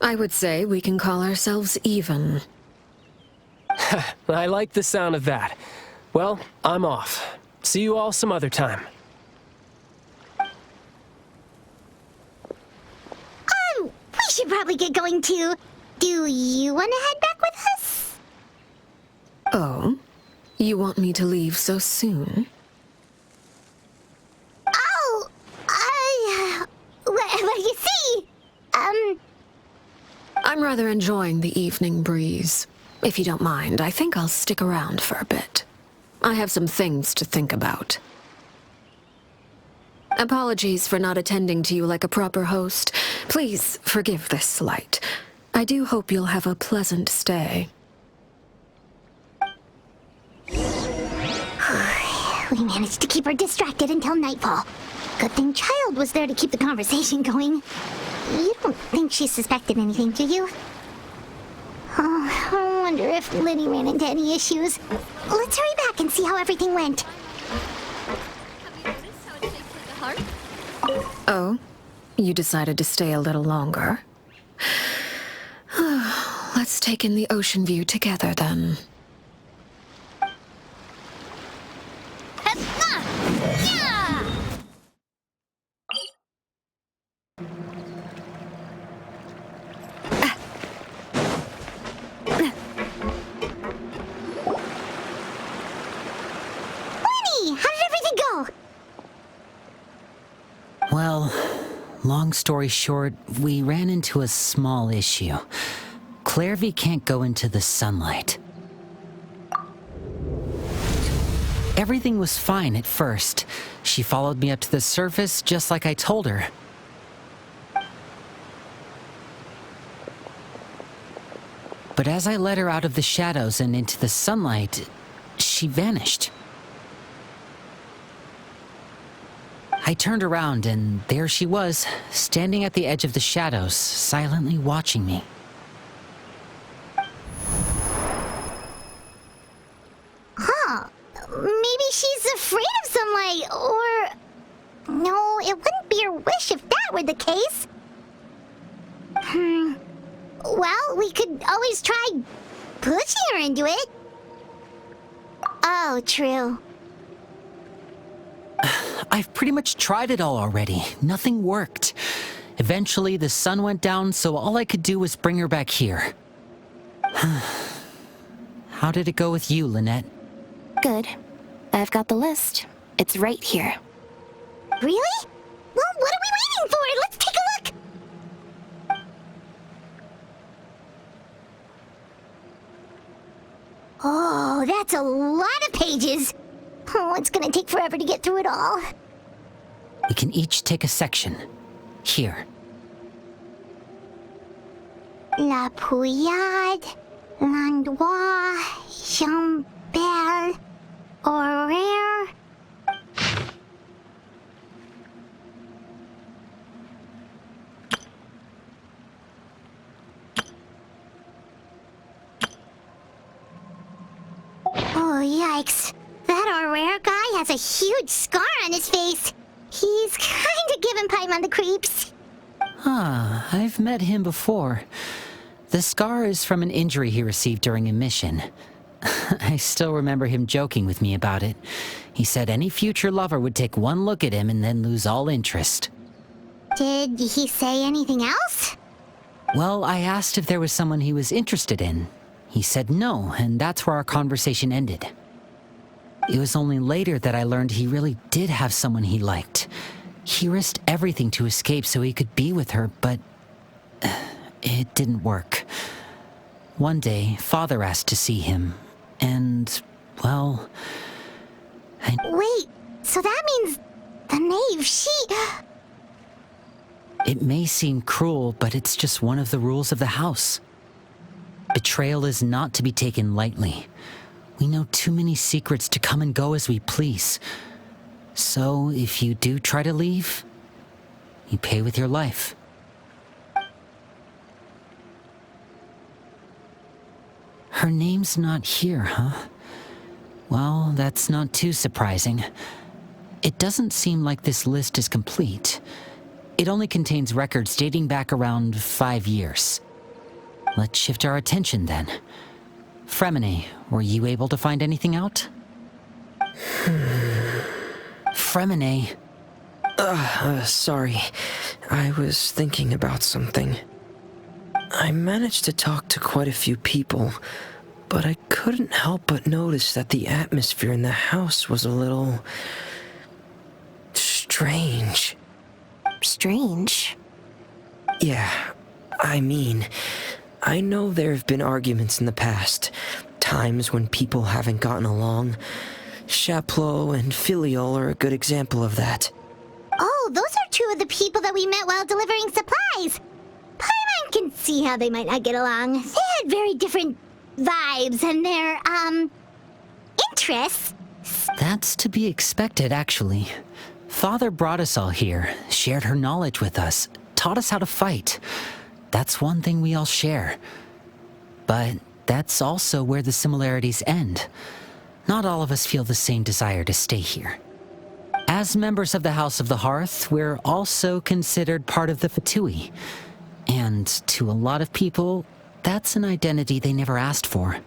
I would say we can call ourselves even. I like the sound of that. Well, I'm off. See you all some other time. We should probably get going too. Do you want to head back with us? Oh? You want me to leave so soon? Oh, well, you see, I'm rather enjoying the evening breeze. If you don't mind, I think I'll stick around for a bit. I have some things to think about. Apologies for not attending to you like a proper host. Please forgive this slight. I do hope you'll have a pleasant stay. We managed to keep her distracted until nightfall. Good thing Child was there to keep the conversation going. You don't think she suspected anything, do you? Oh, I wonder if Liddy ran into any issues. Let's hurry back and see how everything went. Oh? You decided to stay a little longer? Let's take in the ocean view together, then. Well, long story short, we ran into a small issue. Clervie can't go into the sunlight. Everything was fine at first. She followed me up to the surface just like I told her. But as I led her out of the shadows and into the sunlight, she vanished. I turned around and there she was, standing at the edge of the shadows, silently watching me. Huh. Maybe she's afraid of sunlight, or Well, we could always try pushing her into it. Oh, true. I've pretty much tried it all already. Nothing worked. Eventually, the sun went down, so all I could do was bring her back here. How did it go with you, Lynette? Good. I've got the list. It's right here. Really? Well, what are we waiting for? Let's take a look! Oh, that's a lot of pages. Oh, it's gonna take forever to get through it all. We can each take a section. Here. La Pouillade, l'endroit, Chambel, horaire. Oh, yikes. That horaire guy has a huge scar on his face. He's kinda giving Paimon the creeps. I've met him before. The scar is from an injury he received during a mission. I still remember him joking with me about it. He said any future lover would take one look at him and then lose all interest. Did he say anything else? Well, I asked if there was someone he was interested in. He said no, and that's where our conversation ended. It was only later that I learned he really did have someone he liked. He risked everything to escape so he could be with her, but it didn't work. One day, Father asked to see him, and, well... Wait, so that means the knave, It may seem cruel, but it's just one of the rules of the house. Betrayal is not to be taken lightly. We know too many secrets to come and go as we please. So, if you do try to leave, you pay with your life. Her name's not here, huh? Well, that's not too surprising. It doesn't seem like this list is complete. It only contains records dating back around 5 years. Let's shift our attention then. Fréminet, were you able to find anything out? Fréminet. Sorry. I was thinking about something. I managed to talk to quite a few people, but I couldn't help but notice that the atmosphere in the house was a little... strange. Strange? Yeah, I mean, I know there have been arguments in the past, times when people haven't gotten along. Chaplot and Filiol are a good example of that. Oh, those are two of the people that we met while delivering supplies. Paimon can see how they might not get along. They had very different vibes and their, interests. That's to be expected, actually. Father brought us all here, shared her knowledge with us, taught us how to fight. That's one thing we all share. But that's also where the similarities end. Not all of us feel the same desire to stay here. As members of the House of the Hearth, we're also considered part of the Fatui. And to a lot of people, that's an identity they never asked for.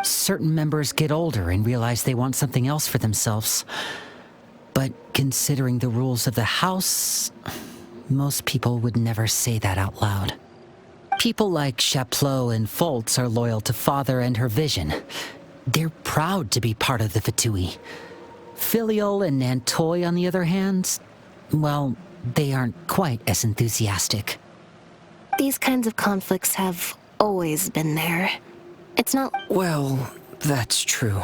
Certain members get older and realize they want something else for themselves. But considering the rules of the house, most people would never say that out loud. People like Chaplot and Foltz are loyal to Father and her vision. They're proud to be part of the Fatui. Filiol and Nantoy, on the other hand, well, they aren't quite as enthusiastic. These kinds of conflicts have always been there. It's not... Well, that's true.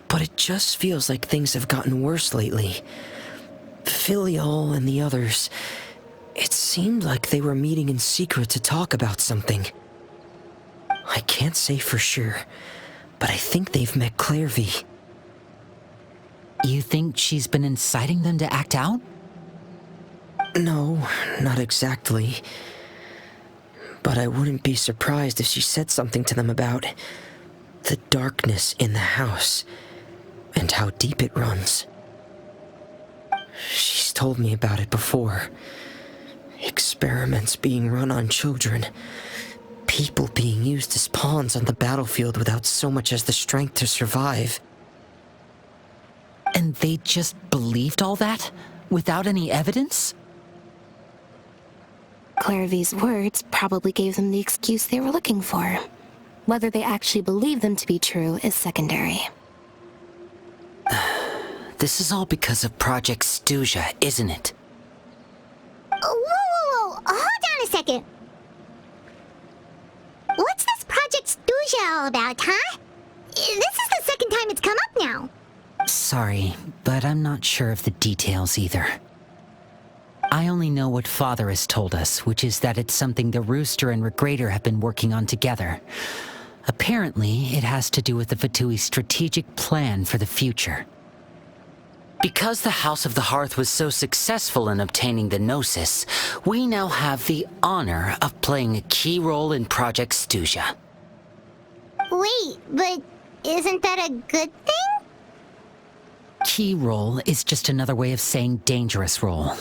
But it just feels like things have gotten worse lately. Filiol and the others, it seemed like they were meeting in secret to talk about something. I can't say for sure, but I think they've met Clervie. You think she's been inciting them to act out? No, not exactly. But I wouldn't be surprised if she said something to them about the darkness in the house and how deep it runs. She's told me about it before. Experiments being run on children. People being used as pawns on the battlefield without so much as the strength to survive. And they just believed all that? Without any evidence? Clervie's words probably gave them the excuse they were looking for. Whether they actually believe them to be true is secondary. This is all because of Project Stuja, isn't it? Whoa. Hold on a second. What's this Project Stuja all about, huh? This is the second time it's come up now. Sorry, but I'm not sure of the details either. I only know what Father has told us, which is that it's something the Rooster and Regrator have been working on together. Apparently, it has to do with the Fatui's strategic plan for the future. Because the House of the Hearth was so successful in obtaining the Gnosis, we now have the honor of playing a key role in Project Stuja. Wait, but isn't that a good thing? Key role is just another way of saying dangerous role.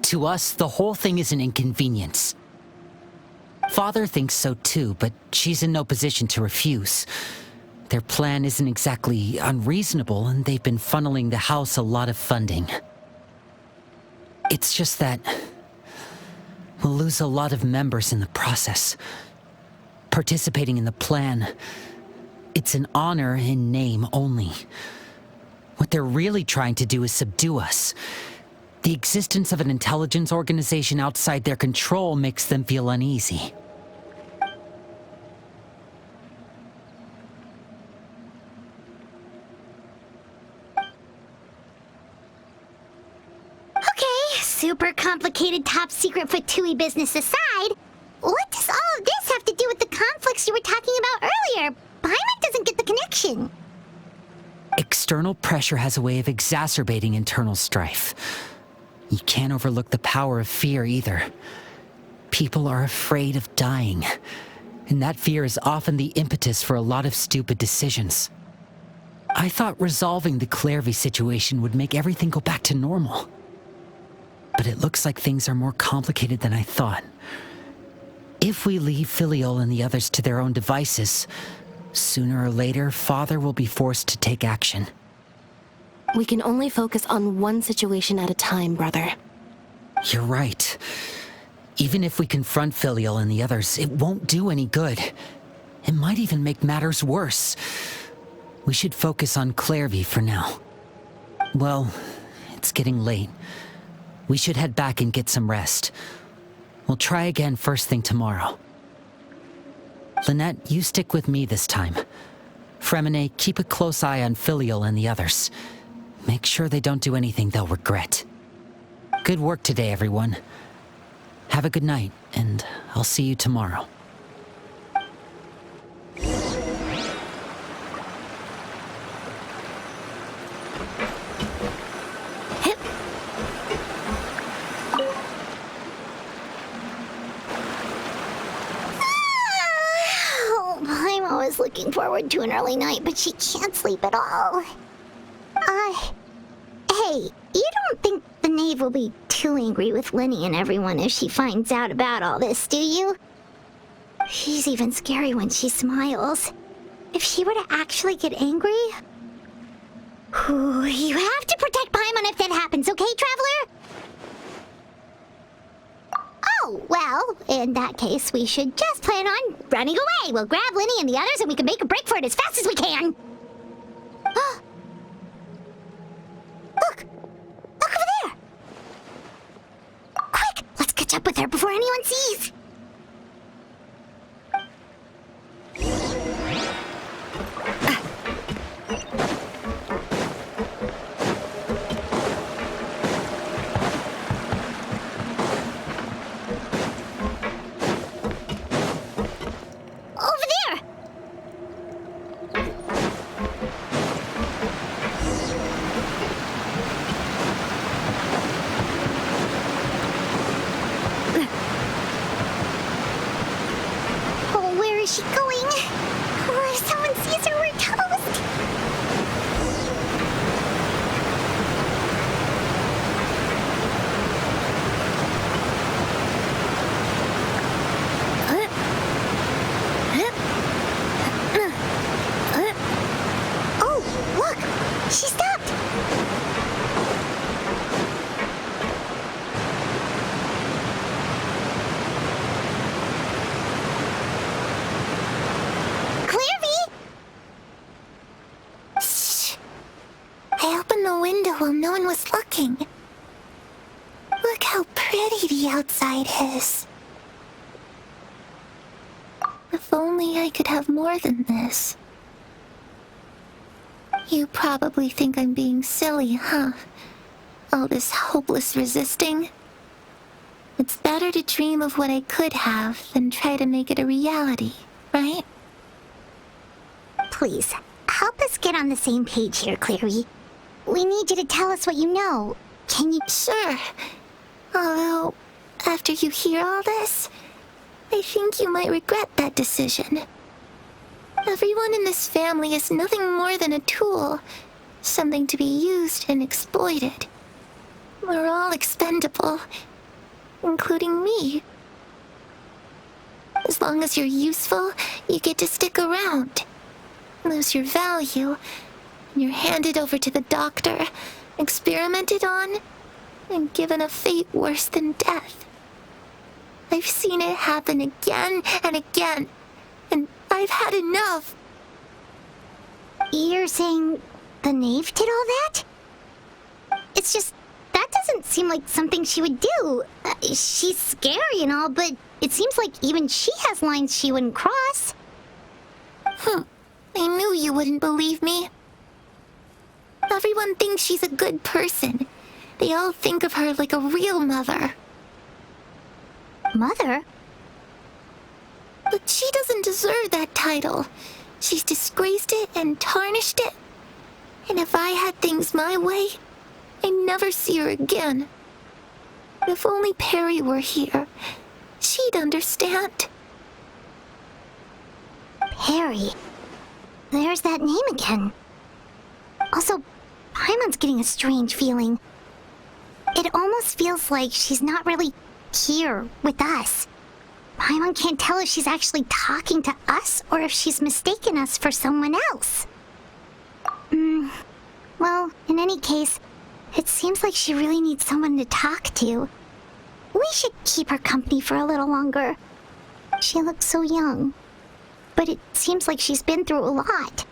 To us, the whole thing is an inconvenience. Father thinks so too, but she's in no position to refuse. Their plan isn't exactly unreasonable, and they've been funneling the house a lot of funding. It's just that we'll lose a lot of members in the process. Participating in the plan, it's an honor in name only. What they're really trying to do is subdue us. The existence of an intelligence organization outside their control makes them feel uneasy. Okay, super complicated top secret Fatui business aside, what does all of this have to do with the conflicts you were talking about earlier? Paimon doesn't get the connection. External pressure has a way of exacerbating internal strife. You can't overlook the power of fear either. People are afraid of dying, and that fear is often the impetus for a lot of stupid decisions. I thought resolving the Clervie situation would make everything go back to normal. But it looks like things are more complicated than I thought. If we leave Filiol and the others to their own devices, sooner or later, Father will be forced to take action. We can only focus on one situation at a time, brother. You're right. Even if we confront Filiol and the others, it won't do any good. It might even make matters worse. We should focus on Clervie for now. Well, it's getting late. We should head back and get some rest. We'll try again first thing tomorrow. Lynette, you stick with me this time. Fréminet, keep a close eye on Filiol and the others. Make sure they don't do anything they'll regret. Good work today, everyone. Have a good night, and I'll see you tomorrow. Paimon was looking forward to an early night, but she can't sleep at all. Hey, you don't think the knave will be too angry with Lenny and everyone if she finds out about all this, do you? She's even scary when she smiles. If she were to actually get angry... You have to protect Paimon if that happens, okay, Traveler? Oh, well, in that case, we should just plan on running away. We'll grab Lenny and the others and we can make a break for it as fast as we can. Look! Look over there! Quick! Let's catch up with her before anyone sees! Is she going? Oh, if someone sees her, we're toast! while no one was looking. Look how pretty the outside is. If only I could have more than this. You probably think I'm being silly, huh? All this hopeless resisting. It's better to dream of what I could have than try to make it a reality, right? Please, help us get on the same page here, Clervie. We need you to tell us what you know. Can you? Sure. Although, after you hear all this, I think you might regret that decision. Everyone in this family is nothing more than a tool, something to be used and exploited. We're all expendable, including me. As long as you're useful, you get to stick around. Lose your value, and you're handed over to the doctor, experimented on, and given a fate worse than death. I've seen it happen again and again, and I've had enough. You're saying the knave did all that? It's just, that doesn't seem like something she would do. She's scary and all, but it seems like even she has lines she wouldn't cross. I knew you wouldn't believe me. Everyone thinks she's a good person. They all think of her like a real mother. Mother? But she doesn't deserve that title. She's disgraced it and tarnished it. And if I had things my way, I'd never see her again. If only Perry were here, she'd understand. Perry? There's that name again. Also, Paimon's getting a strange feeling. It almost feels like she's not really here with us. Paimon can't tell if she's actually talking to us or if she's mistaken us for someone else. Well, in any case, it seems like she really needs someone to talk to. We should keep her company for a little longer. She looks so young, but it seems like she's been through a lot.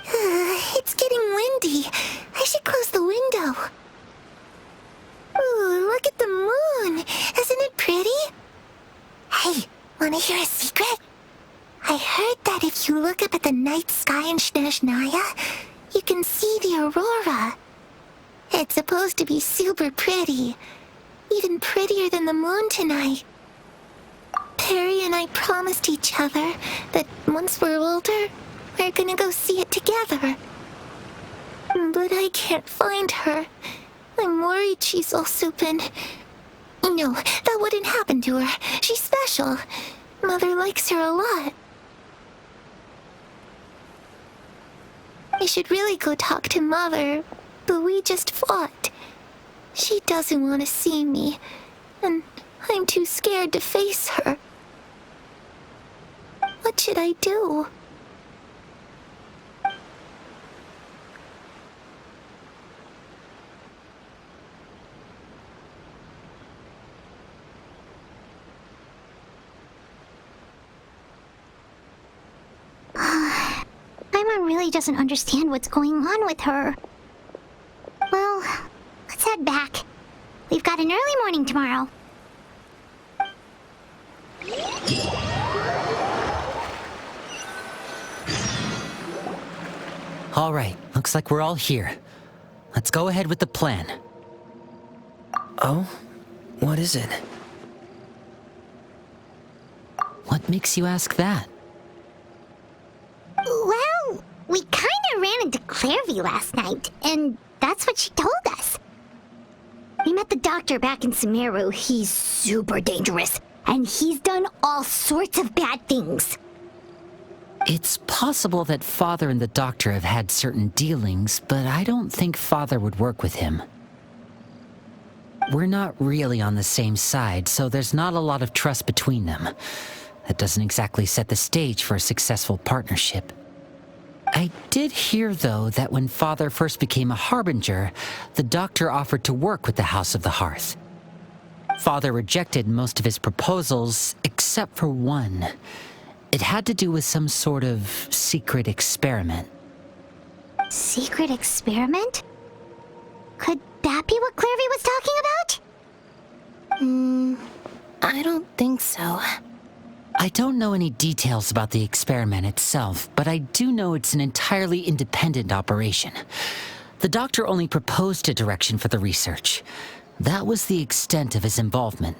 It's getting windy. I should close the window. Ooh, look at the moon. Isn't it pretty? Hey, wanna hear a secret? I heard that if you look up at the night sky in Snezhnaya, you can see the aurora. It's supposed to be super pretty. Even prettier than the moon tonight. Perry and I promised each other that once we're older, we're gonna go see it together. But I can't find her. I'm worried she's also been... No, that wouldn't happen to her. She's special. Mother likes her a lot. I should really go talk to Mother, but we just fought. She doesn't want to see me, and I'm too scared to face her. What should I do? Paimon really doesn't understand what's going on with her. Well, let's head back. We've got an early morning tomorrow. All right, looks like we're all here. Let's go ahead with the plan. Oh? What is it? What makes you ask that? Well, we kinda ran into Clervie last night, and that's what she told us. We met the doctor back in Sumeru. He's super dangerous, and he's done all sorts of bad things. It's possible that Father and the Doctor have had certain dealings, but I don't think Father would work with him. We're not really on the same side, so there's not a lot of trust between them. That doesn't exactly set the stage for a successful partnership. I did hear, though, that when Father first became a Harbinger, the Doctor offered to work with the House of the Hearth. Father rejected most of his proposals, except for one. It had to do with some sort of secret experiment. Secret experiment? that be what Clervie was talking about? I don't think so. I don't know any details about the experiment itself, but I do know it's an entirely independent operation. The doctor only proposed a direction for the research. That was the extent of his involvement.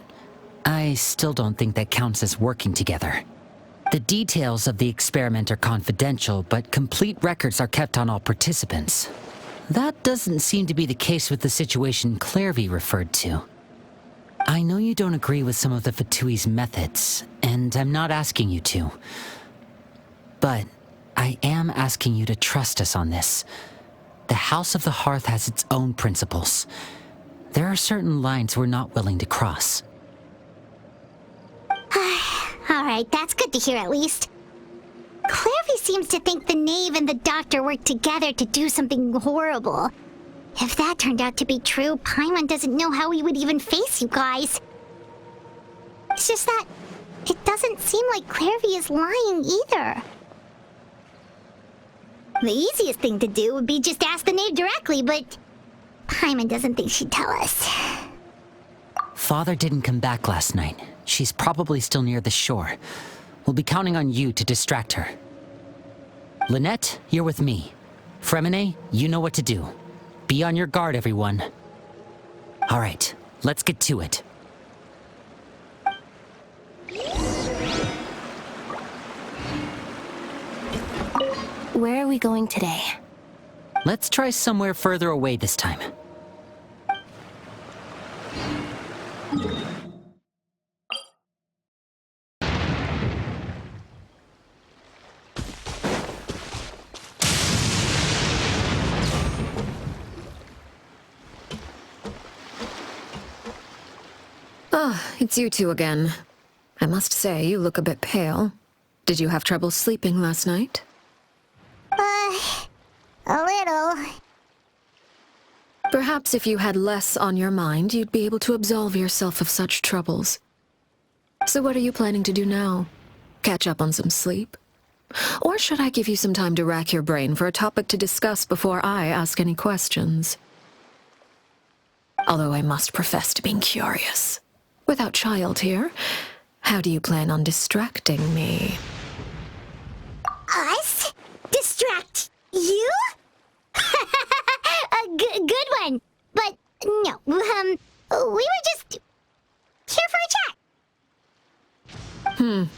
I still don't think that counts as working together. The details of the experiment are confidential, but complete records are kept on all participants. That doesn't seem to be the case with the situation Clervie referred to. I know you don't agree with some of the Fatui's methods, and I'm not asking you to. But I am asking you to trust us on this. The House of the Hearth has its own principles. There are certain lines we're not willing to cross. Alright, that's good to hear at least. Clervie seems to think the knave and the doctor worked together to do something horrible. If that turned out to be true, Paimon doesn't know how he would even face you guys. It's just that it doesn't seem like Clervie is lying either. The easiest thing to do would be just ask the knave directly, but Paimon doesn't think she'd tell us. Father didn't come back last night. She's probably still near the shore. We'll be counting on you to distract her. Lynette, you're with me. Fréminet, you know what to do. Be on your guard, everyone. All right, let's get to it. Where are we going today? Let's try somewhere further away this time. It's you two again. I must say, you look a bit pale. Did you have trouble sleeping last night? A little. Perhaps if you had less on your mind, you'd be able to absolve yourself of such troubles. So what are you planning to do now? Catch up on some sleep? Or should I give you some time to rack your brain for a topic to discuss before I ask any questions? Although I must profess to being curious. Without child here, how do you plan on distracting me? Us? Distract you? Good one. But no, we were just here for a chat.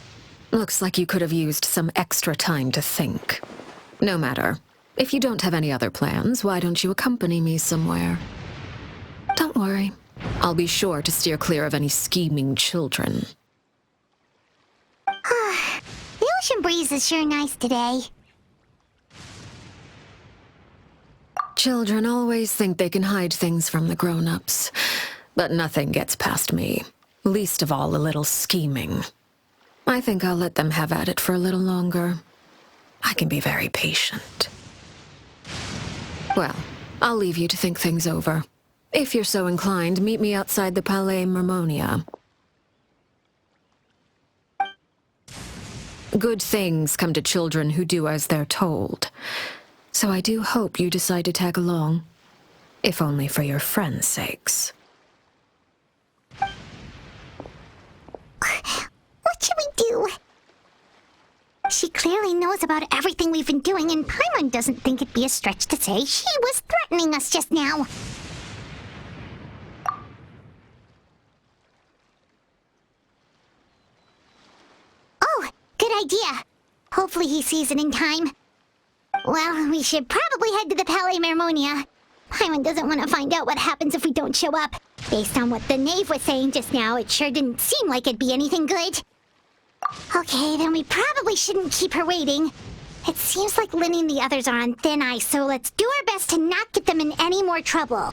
Looks like you could have used some extra time to think. No matter. If you don't have any other plans, why don't you accompany me somewhere? Don't worry. I'll be sure to steer clear of any scheming children. The ocean breeze is sure nice today. Children always think they can hide things from the grown-ups. But nothing gets past me. Least of all a little scheming. I think I'll let them have at it for a little longer. I can be very patient. Well, I'll leave you to think things over. If you're so inclined, meet me outside the Palais Mermonia. Good things come to children who do as they're told. So I do hope you decide to tag along. If only for your friends' sakes. What should we do? She clearly knows about everything we've been doing, and Paimon doesn't think it'd be a stretch to say she was threatening us just now. Oh, good idea. Hopefully he sees it in time. Well, we should probably head to the Palais Mermonia. Paimon doesn't want to find out what happens if we don't show up. Based on what the knave was saying just now, it sure didn't seem like it'd be anything good. Okay, then we probably shouldn't keep her waiting. It seems like Lynn and the others are on thin ice, so let's do our best to not get them in any more trouble.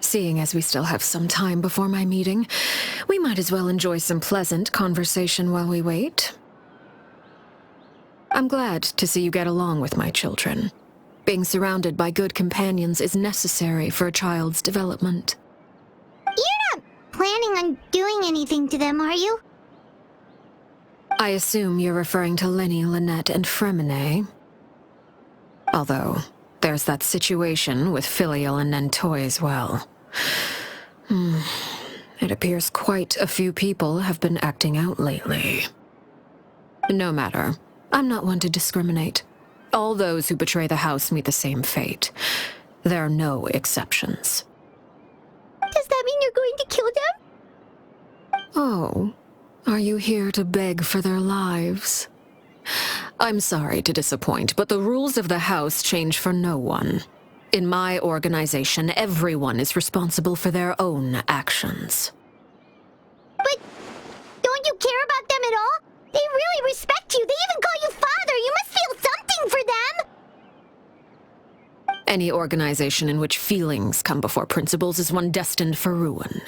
Seeing as we still have some time before my meeting, we might as well enjoy some pleasant conversation while we wait. I'm glad to see you get along with my children. Being surrounded by good companions is necessary for a child's development. You're not planning on doing anything to them, are you? I assume you're referring to Lenny, Lynette, and Fréminet. Although, there's that situation with Filial and Nentoy as well. It appears quite a few people have been acting out lately. No matter. I'm not one to discriminate. All those who betray the house meet the same fate. There are no exceptions. Does that mean you're going to kill them? Oh, are you here to beg for their lives? I'm sorry to disappoint, but the rules of the house change for no one. In my organization, everyone is responsible for their own actions. But don't you care about them at all? They really respect you. They even call you father. You must feel something for them. Any organization in which feelings come before principles is one destined for ruin.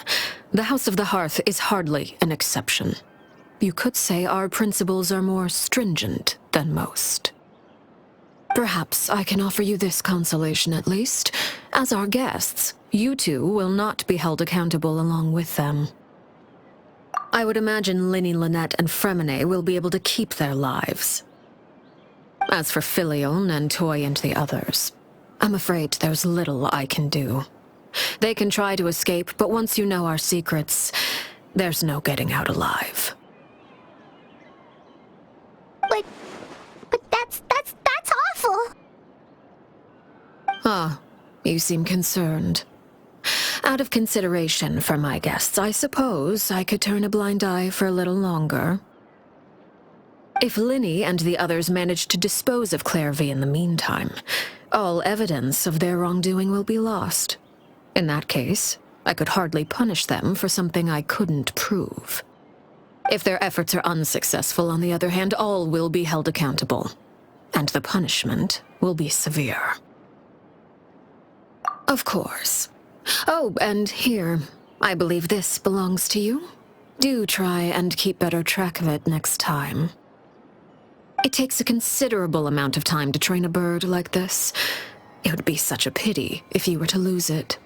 The House of the Hearth is hardly an exception. You could say our principles are more stringent than most. Perhaps I can offer you this consolation at least. As our guests, you two will not be held accountable along with them. I would imagine Lenny, Lynette, and Fréminet will be able to keep their lives. As for Filial, Nentoy, and the others, I'm afraid there's little I can do. They can try to escape, but once you know our secrets, there's no getting out alive. But that's awful. Ah, you seem concerned. Out of consideration for my guests, I suppose I could turn a blind eye for a little longer. If Lenny and the others manage to dispose of Clervie in the meantime, all evidence of their wrongdoing will be lost. In that case, I could hardly punish them for something I couldn't prove. If their efforts are unsuccessful, on the other hand, all will be held accountable, and the punishment will be severe. Of course. Oh, and here, I believe this belongs to you. Do try and keep better track of it next time. It takes a considerable amount of time to train a bird like this. It would be such a pity if you were to lose it.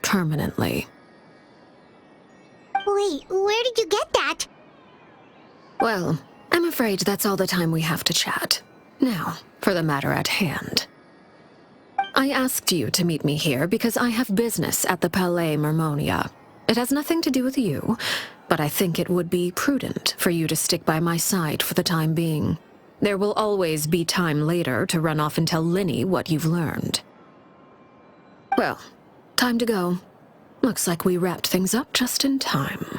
Permanently. Wait, where did you get that? Well, I'm afraid that's all the time we have to chat. Now, for the matter at hand. I asked you to meet me here because I have business at the Palais Mermonia. It has nothing to do with you, but I think it would be prudent for you to stick by my side for the time being. There will always be time later to run off and tell Lenny what you've learned. Well, time to go. Looks like we wrapped things up just in time.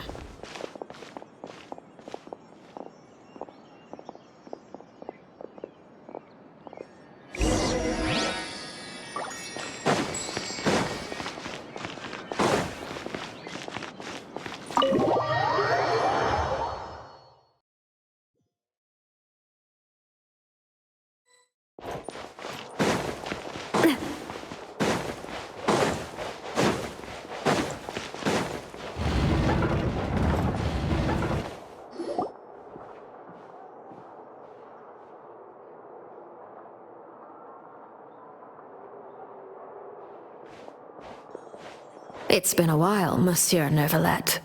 It's been a while, Monsieur Neuvillette.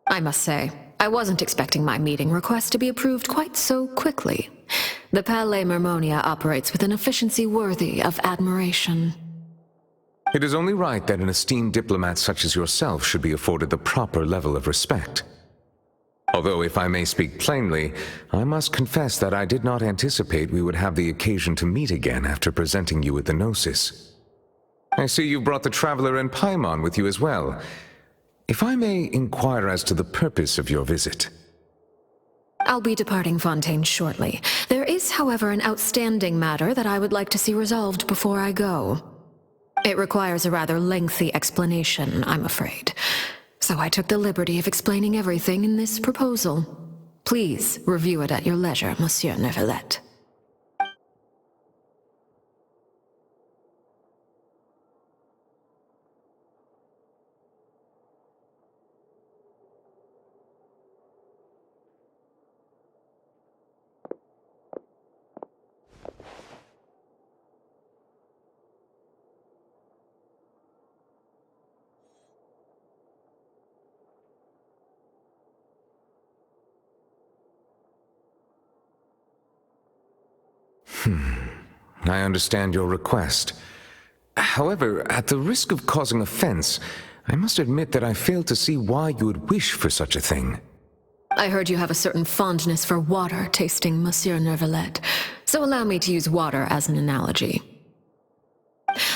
I must say, I wasn't expecting my meeting request to be approved quite so quickly. The Palais Mermonia operates with an efficiency worthy of admiration. It is only right that an esteemed diplomat such as yourself should be afforded the proper level of respect. Although, if I may speak plainly, I must confess that I did not anticipate we would have the occasion to meet again after presenting you with the Gnosis. I see you brought the Traveler and Paimon with you as well. If I may inquire as to the purpose of your visit. I'll be departing Fontaine shortly. There is, however, an outstanding matter that I would like to see resolved before I go. It requires a rather lengthy explanation, I'm afraid. So I took the liberty of explaining everything in this proposal. Please review it at your leisure, Monsieur Neuvillette. I understand your request. However, at the risk of causing offense, I must admit that I fail to see why you would wish for such a thing. I heard you have a certain fondness for water tasting, Monsieur Neuvillette, so allow me to use water as an analogy.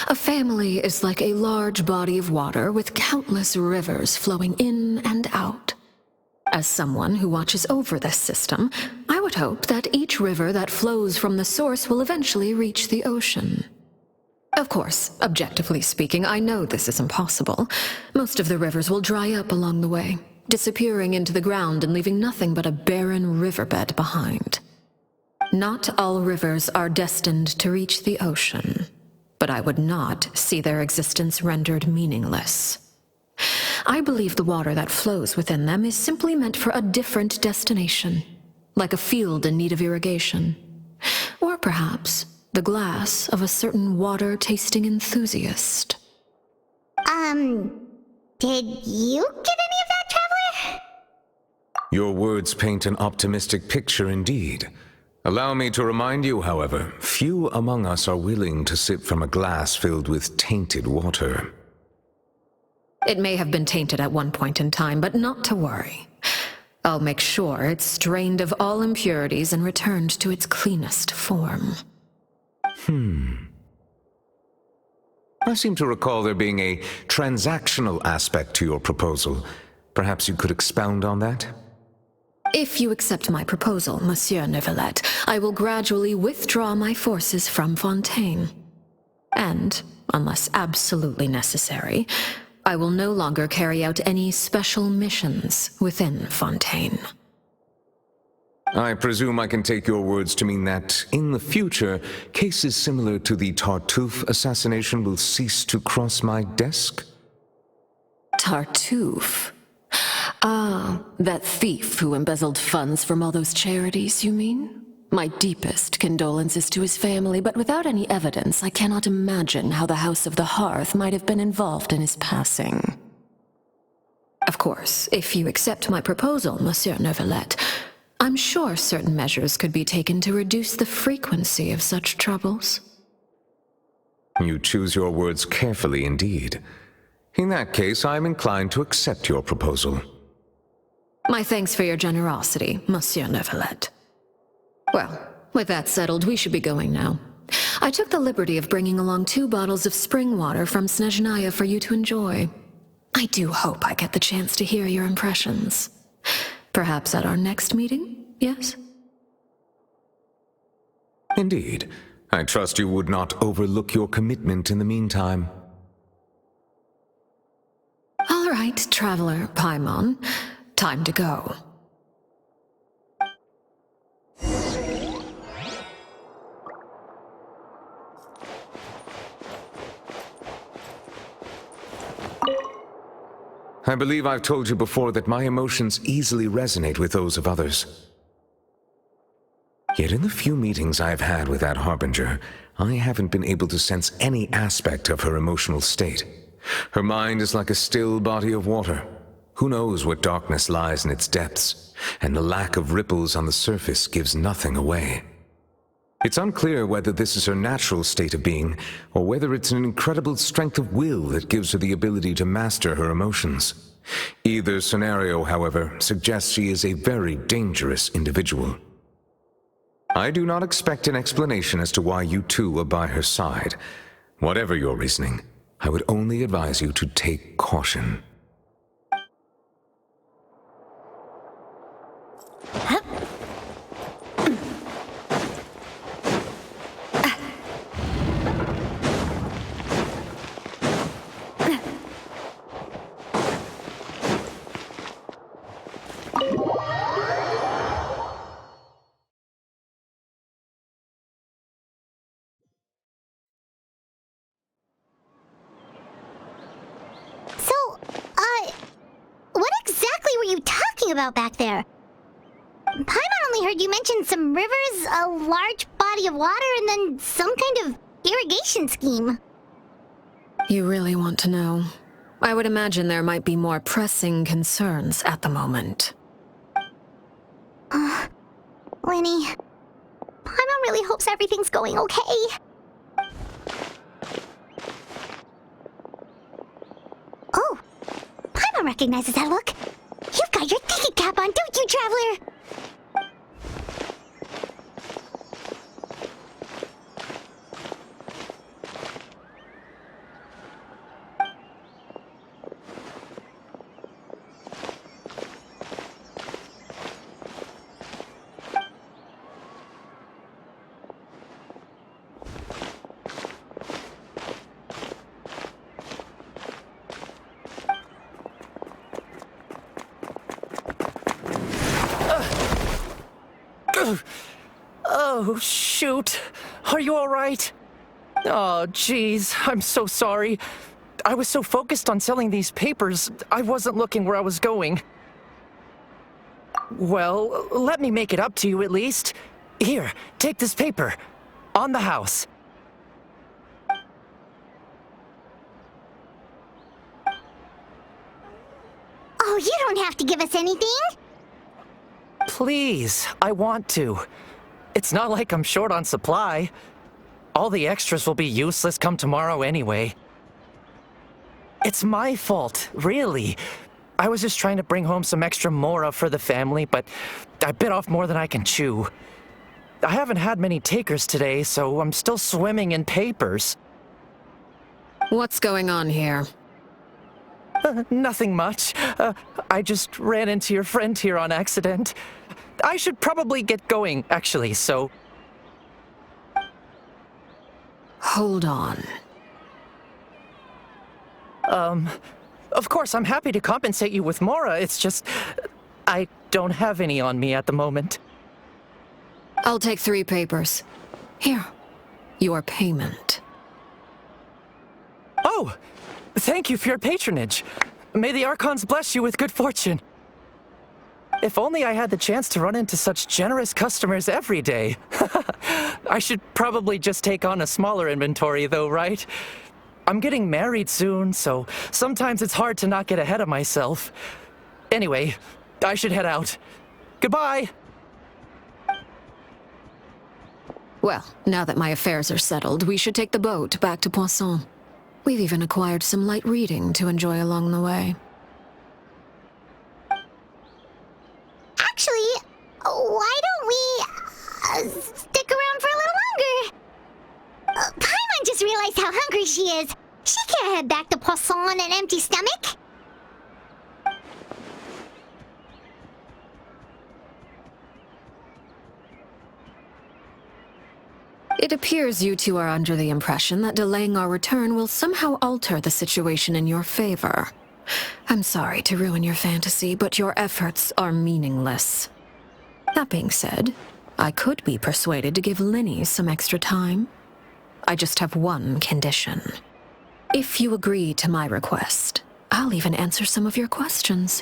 A family is like a large body of water with countless rivers flowing in and out. As someone who watches over this system, I would hope that each river that flows from the source will eventually reach the ocean. Of course, objectively speaking, I know this is impossible. Most of the rivers will dry up along the way, disappearing into the ground and leaving nothing but a barren riverbed behind. Not all rivers are destined to reach the ocean, but I would not see their existence rendered meaningless. I believe the water that flows within them is simply meant for a different destination, like a field in need of irrigation. Or perhaps the glass of a certain water-tasting enthusiast. Did you get any of that, Traveler? Your words paint an optimistic picture indeed. Allow me to remind you, however, few among us are willing to sip from a glass filled with tainted water. It may have been tainted at one point in time, but not to worry. I'll make sure it's drained of all impurities and returned to its cleanest form. I seem to recall there being a transactional aspect to your proposal. Perhaps you could expound on that? If you accept my proposal, Monsieur Neuvillette, I will gradually withdraw my forces from Fontaine. And, unless absolutely necessary, I will no longer carry out any special missions within Fontaine. I presume I can take your words to mean that, in the future, cases similar to the Tartuffe assassination will cease to cross my desk? Tartuffe? Ah, that thief who embezzled funds from all those charities, you mean? My deepest condolences to his family, but without any evidence, I cannot imagine how the House of the Hearth might have been involved in his passing. Of course, if you accept my proposal, Monsieur Neuvillette, I'm sure certain measures could be taken to reduce the frequency of such troubles. You choose your words carefully indeed. In that case, I am inclined to accept your proposal. My thanks for your generosity, Monsieur Neuvillette. Well, with that settled, we should be going now. I took the liberty of bringing along 2 bottles of spring water from Snezhnaya for you to enjoy. I do hope I get the chance to hear your impressions. Perhaps at our next meeting, yes? Indeed. I trust you would not overlook your commitment in the meantime. All right, Traveler Paimon. Time to go. I believe I've told you before that my emotions easily resonate with those of others. Yet in the few meetings I've had with that Harbinger, I haven't been able to sense any aspect of her emotional state. Her mind is like a still body of water. Who knows what darkness lies in its depths, and the lack of ripples on the surface gives nothing away. It's unclear whether this is her natural state of being, or whether it's an incredible strength of will that gives her the ability to master her emotions. Either scenario, however, suggests she is a very dangerous individual. I do not expect an explanation as to why you two are by her side. Whatever your reasoning, I would only advise you to take caution. About back there? Paimon only heard you mention some rivers, a large body of water, and then some kind of irrigation scheme. You really want to know? I would imagine there might be more pressing concerns at the moment. Winnie, Paimon Mom really hopes everything's going okay. Oh, Paimon recognizes that look. You've got your thinking cap on, don't you, Traveler? Oh, shoot. Are you all right? Oh, jeez. I'm so sorry. I was so focused on selling these papers, I wasn't looking where I was going. Well, let me make it up to you at least. Here, take this paper. On the house. Oh, you don't have to give us anything. Please, I want to. It's not like I'm short on supply. All the extras will be useless come tomorrow anyway. It's my fault, really. I was just trying to bring home some extra mora for the family, but I bit off more than I can chew. I haven't had many takers today, so I'm still swimming in papers. What's going on here? Nothing much. I just ran into your friend here on accident. I should probably get going, actually, so... Hold on. Of course, I'm happy to compensate you with mora, it's just... I don't have any on me at the moment. I'll take 3 papers. Here. Your payment. Oh! Thank you for your patronage. May the Archons bless you with good fortune. If only I had the chance to run into such generous customers every day. I should probably just take on a smaller inventory though, right? I'm getting married soon, so sometimes it's hard to not get ahead of myself. Anyway, I should head out. Goodbye! Well, now that my affairs are settled, we should take the boat back to Poisson. We've even acquired some light reading to enjoy along the way. Actually, why don't we stick around for a little longer? Paimon just realized how hungry she is. She can't head back to Poisson on an empty stomach. It appears you two are under the impression that delaying our return will somehow alter the situation in your favor. I'm sorry to ruin your fantasy, but your efforts are meaningless. That being said, I could be persuaded to give Lynette some extra time. I just have one condition. If you agree to my request, I'll even answer some of your questions.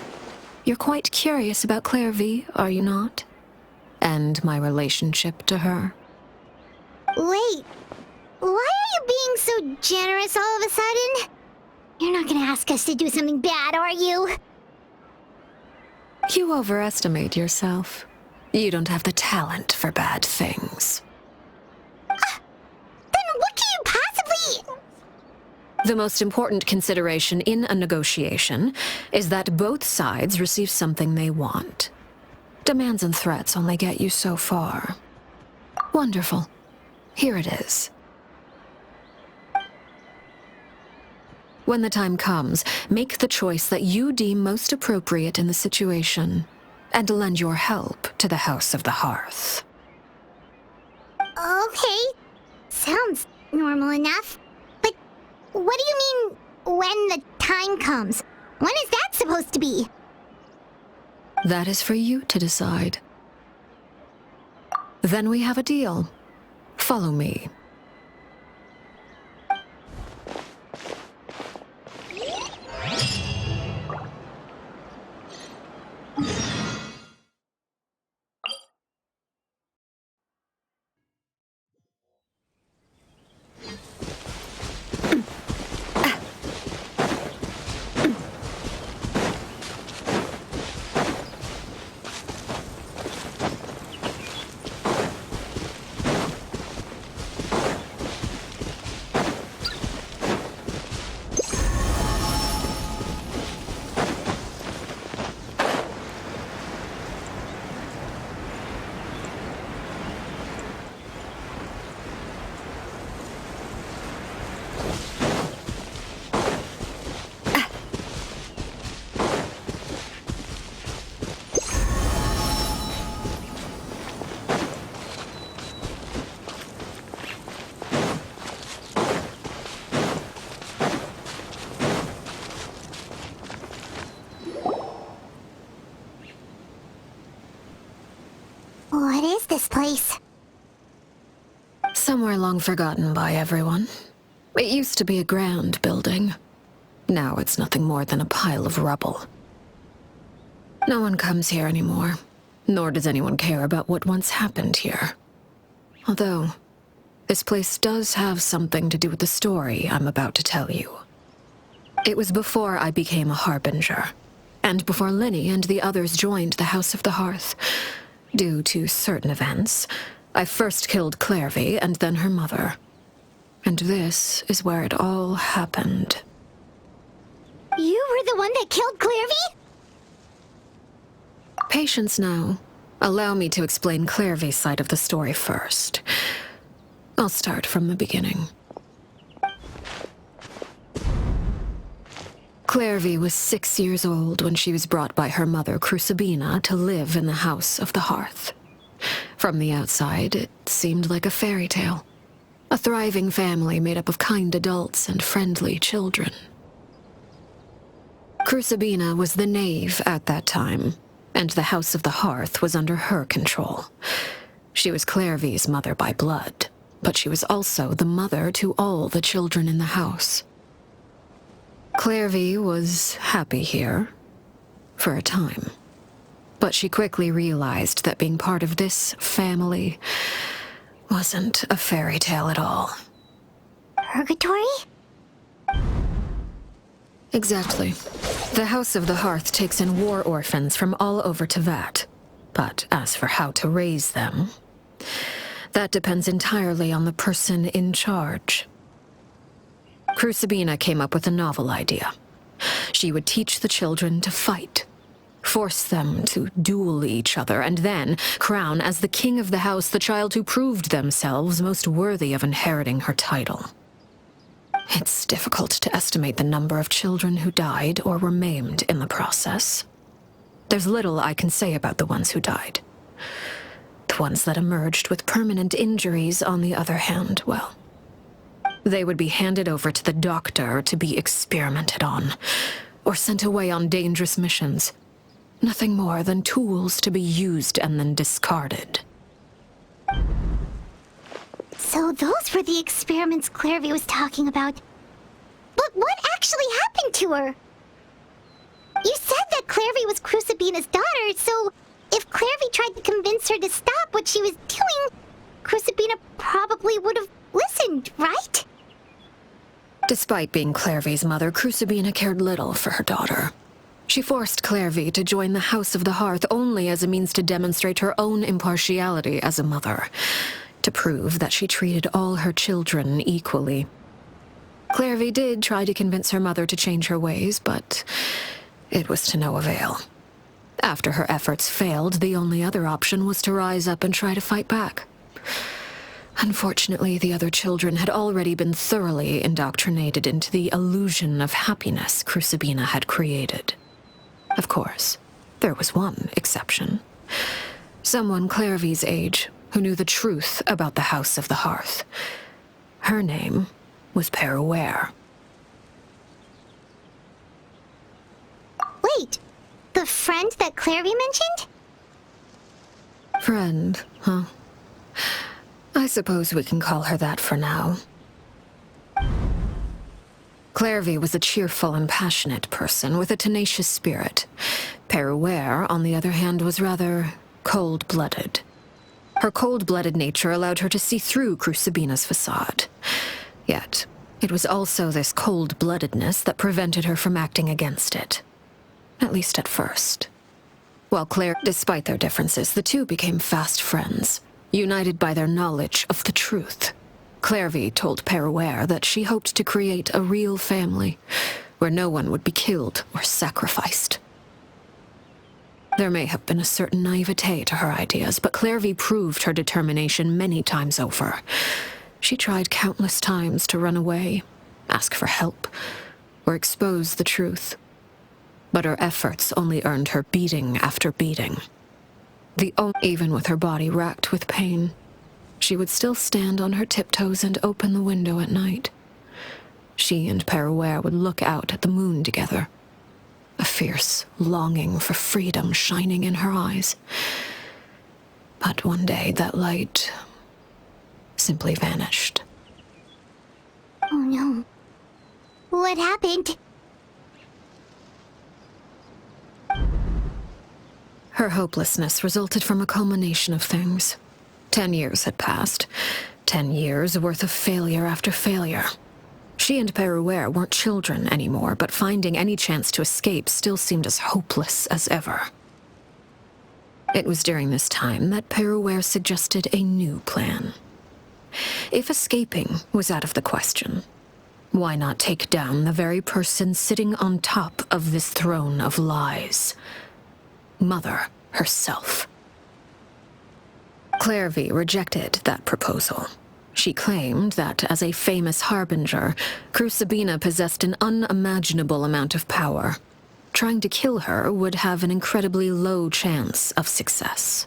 You're quite curious about Clervie, are you not? And my relationship to her. Wait, why are you being so generous all of a sudden? You're not gonna ask us to do something bad, are you? You overestimate yourself. You don't have the talent for bad things. Then what can you possibly... The most important consideration in a negotiation is that both sides receive something they want. Demands and threats only get you so far. Wonderful. Here it is. When the time comes, make the choice that you deem most appropriate in the situation, and lend your help to the House of the Hearth. Okay, sounds normal enough. But what do you mean, when the time comes? When is that supposed to be? That is for you to decide. Then we have a deal. Follow me. Somewhere long forgotten by everyone. It used to be a grand building. Now it's nothing more than a pile of rubble. No one comes here anymore, nor does anyone care about what once happened here. Although, this place does have something to do with the story I'm about to tell you. It was before I became a harbinger, and before Lynette and the others joined the House of the Hearth. Due to certain events, I first killed Clervie and then her mother. And this is where it all happened. You were the one that killed Clervie? Patience now. Allow me to explain Clervie's side of the story first. I'll start from the beginning. Clervie was 6 years old when she was brought by her mother, Crucibina, to live in the House of the Hearth. From the outside, it seemed like a fairy tale. A thriving family made up of kind adults and friendly children. Crucibina was the knave at that time, and the House of the Hearth was under her control. She was Clervie's mother by blood, but she was also the mother to all the children in the house. Clervie was happy here, for a time. But she quickly realized that being part of this family wasn't a fairy tale at all. Purgatory? Exactly. The House of the Hearth takes in war orphans from all over Teyvat. But as for how to raise them, that depends entirely on the person in charge. Crucibina came up with a novel idea. She would teach the children to fight, force them to duel each other, and then crown as the king of the house the child who proved themselves most worthy of inheriting her title. It's difficult to estimate the number of children who died or were maimed in the process. There's little I can say about the ones who died. The ones that emerged with permanent injuries, on the other hand, well, they would be handed over to the doctor to be experimented on, or sent away on dangerous missions. Nothing more than tools to be used and then discarded. So those were the experiments Clervie was talking about. But what actually happened to her? You said that Clervie was Crucibina's daughter, so if Clervie tried to convince her to stop what she was doing, Crucibina probably would have listened, right? Despite being Clervie's mother, Crucibina cared little for her daughter. She forced Clervie to join the House of the Hearth only as a means to demonstrate her own impartiality as a mother, to prove that she treated all her children equally. Clervie did try to convince her mother to change her ways, but it was to no avail. After her efforts failed, the only other option was to rise up and try to fight back. Unfortunately, the other children had already been thoroughly indoctrinated into the illusion of happiness Crucibina had created. Of course, there was one exception. Someone Clervie's age who knew the truth about the House of the Hearth. Her name was Paimon. Wait, the friend that Clervie mentioned? Friend, huh? I suppose we can call her that for now. Clervie was a cheerful and passionate person with a tenacious spirit. Paimon, on the other hand, was rather cold-blooded. Her cold-blooded nature allowed her to see through Crucibina's facade. Yet, it was also this cold-bloodedness that prevented her from acting against it. At least at first. While despite their differences, the two became fast friends, united by their knowledge of the truth. Clervie told Paimon that she hoped to create a real family, where no one would be killed or sacrificed. There may have been a certain naivete to her ideas, but Clervie proved her determination many times over. She tried countless times to run away, ask for help, or expose the truth. But her efforts only earned her beating after beating. Even with her body racked with pain, she would still stand on her tiptoes and open the window at night. She and Paimon would look out at the moon together, a fierce longing for freedom shining in her eyes. But one day that light simply vanished. Oh no. What happened? Her hopelessness resulted from a culmination of things. 10 years had passed. 10 years worth of failure after failure. She and Perouer weren't children anymore, but finding any chance to escape still seemed as hopeless as ever. It was during this time that Perouer suggested a new plan. If escaping was out of the question, why not take down the very person sitting on top of this throne of lies? Mother herself. Clervie rejected that proposal. She claimed that, as a famous harbinger, Crucibina possessed an unimaginable amount of power. Trying to kill her would have an incredibly low chance of success.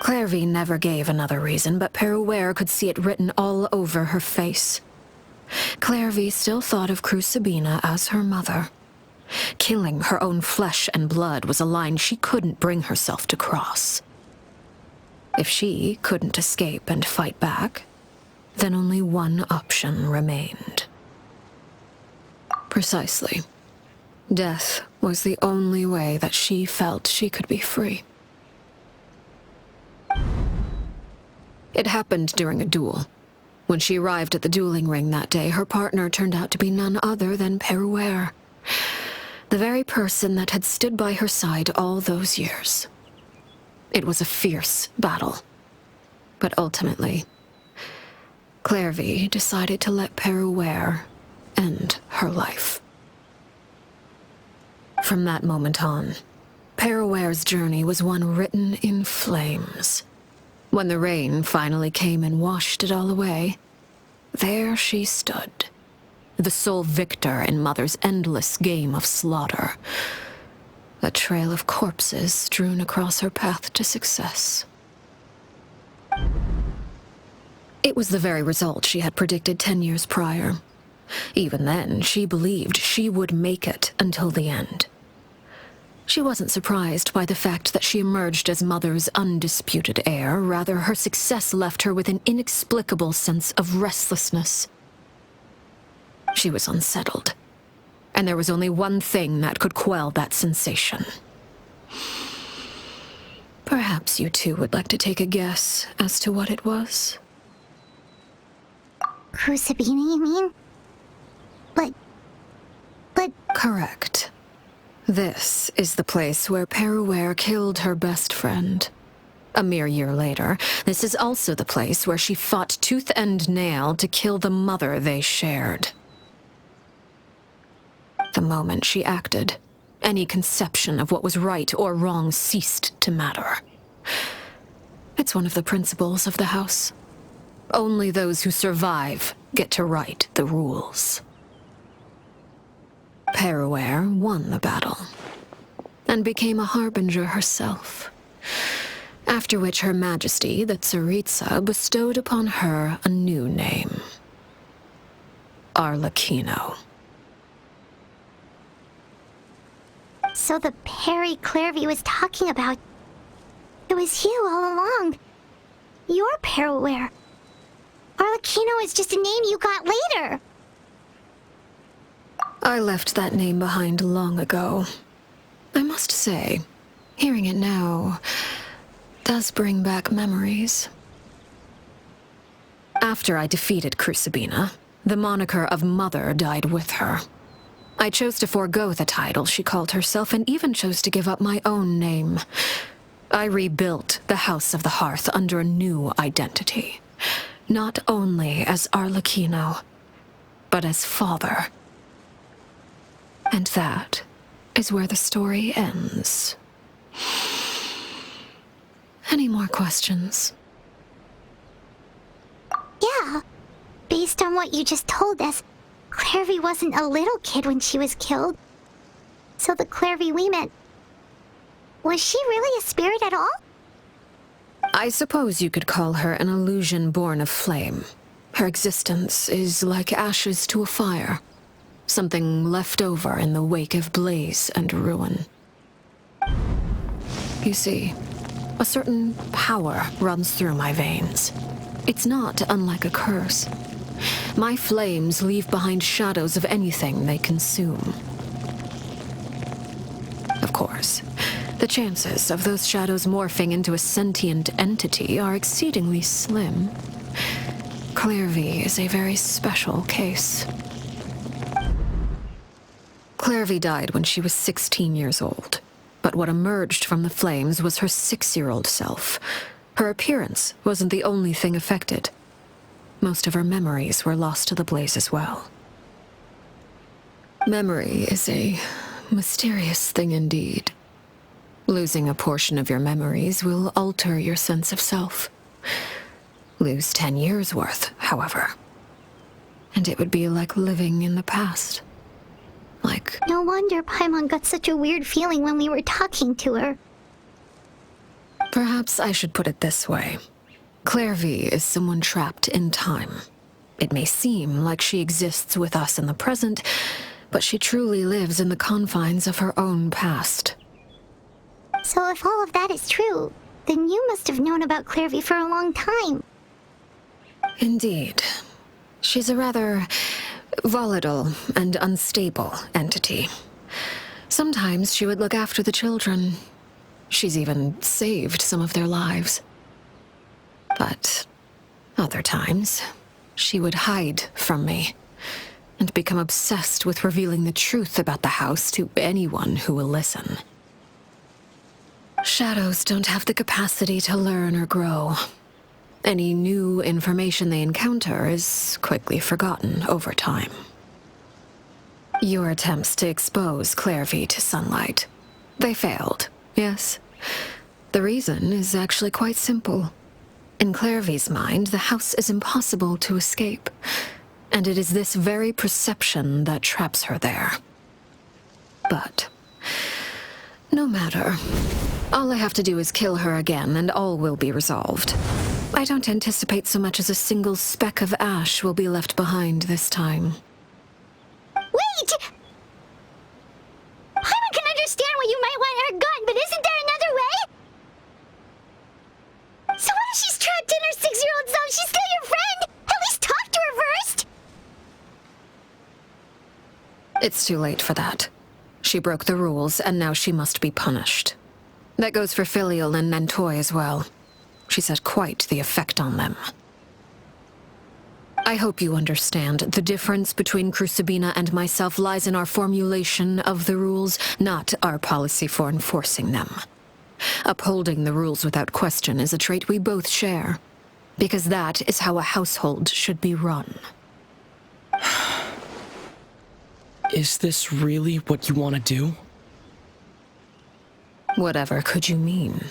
Clervie never gave another reason, but Perouer could see it written all over her face. Clervie still thought of Crucibina as her mother. Killing her own flesh and blood was a line she couldn't bring herself to cross. If she couldn't escape and fight back, then only one option remained. Precisely. Death was the only way that she felt she could be free. It happened during a duel. When she arrived at the dueling ring that day, her partner turned out to be none other than Perouer, the very person that had stood by her side all those years. It was a fierce battle. But ultimately, Clervie decided to let Perouer end her life. From that moment on, Perouer's journey was one written in flames. When the rain finally came and washed it all away, there she stood, the sole victor in Mother's endless game of slaughter. A trail of corpses strewn across her path to success. It was the very result she had predicted 10 years prior. Even then, she believed she would make it until the end. She wasn't surprised by the fact that she emerged as Mother's undisputed heir. Rather, her success left her with an inexplicable sense of restlessness. She was unsettled, and there was only one thing that could quell that sensation. Perhaps you two would like to take a guess as to what it was? Crucibina, you mean? But... Correct. This is the place where Perouer killed her best friend. A mere year later, this is also the place where she fought tooth and nail to kill the mother they shared. The moment she acted, any conception of what was right or wrong ceased to matter. It's one of the principles of the house. Only those who survive get to write the rules. Perouer won the battle, and became a harbinger herself, after which Her Majesty, the Tsaritsa, bestowed upon her a new name. ARLECCHINO. So the Perry Clervie was talking about... It was you all along. You're Perouer. ARLECCHINO is just a name you got later. I left that name behind long ago. I must say, hearing it now does bring back memories. After I defeated Crucibina, the moniker of Mother died with her. I chose to forego the title she called herself, and even chose to give up my own name. I rebuilt the House of the Hearth under a new identity, not only as ARLECCHINO, but as father. And that is where the story ends. Any more questions? Yeah. Based on what you just told us, Clervie wasn't a little kid when she was killed. So the Clervie we met... Was she really a spirit at all? I suppose you could call her an illusion born of flame. Her existence is like ashes to a fire. Something left over in the wake of blaze and ruin. You see, a certain power runs through my veins. It's not unlike a curse. My flames leave behind shadows of anything they consume. Of course, the chances of those shadows morphing into a sentient entity are exceedingly slim. Clervie is a very special case. Clervie died when she was 16 years old, but what emerged from the flames was her 6-year-old self. Her appearance wasn't the only thing affected. Most of her memories were lost to the blaze as well. Memory is a mysterious thing indeed. Losing a portion of your memories will alter your sense of self. Lose 10 years' worth, however, and it would be like living in the past. Like... No wonder Paimon got such a weird feeling when we were talking to her. Perhaps I should put it this way. Clervie is someone trapped in time. It may seem like she exists with us in the present, but she truly lives in the confines of her own past. So if all of that is true, then you must have known about Clervie for a long time. Indeed. She's a rather volatile and unstable entity. Sometimes she would look after the children. She's even saved some of their lives. But other times, she would hide from me and become obsessed with revealing the truth about the house to anyone who will listen. Shadows don't have the capacity to learn or grow. Any new information they encounter is quickly forgotten over time. Your attempts to expose Clervie to sunlight, they failed, yes? The reason is actually quite simple. In Clervie's mind, the house is impossible to escape, and it is this very perception that traps her there. But no matter. All I have to do is kill her again, and all will be resolved. I don't anticipate so much as a single speck of ash will be left behind this time. Wait! Paimon can understand why you might want her gone, but isn't there another way? So what if she's trapped in her 6-year-old self? She's still your friend! At least talk to her first! It's too late for that. She broke the rules, and now she must be punished. That goes for Filial and Nantoy as well. She's had quite the effect on them. I hope you understand. The difference between Crucibina and myself lies in our formulation of the rules, not our policy for enforcing them. Upholding the rules without question is a trait we both share, because that is how a household should be run. Is this really what you want to do? Whatever could you mean?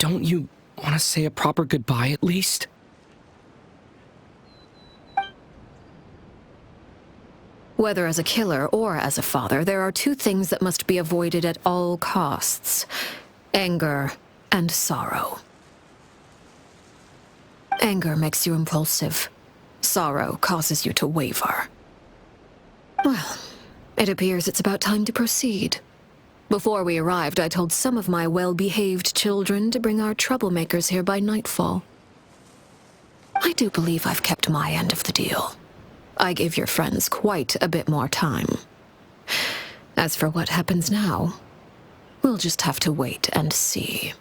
Don't you want to say a proper goodbye at least? Whether as a killer or as a father, there are two things that must be avoided at all costs: anger and sorrow. Anger makes you impulsive. Sorrow causes you to waver. Well, it appears it's about time to proceed. Before we arrived, I told some of my well-behaved children to bring our troublemakers here by nightfall. I do believe I've kept my end of the deal. I gave your friends quite a bit more time. As for what happens now, we'll just have to wait and see.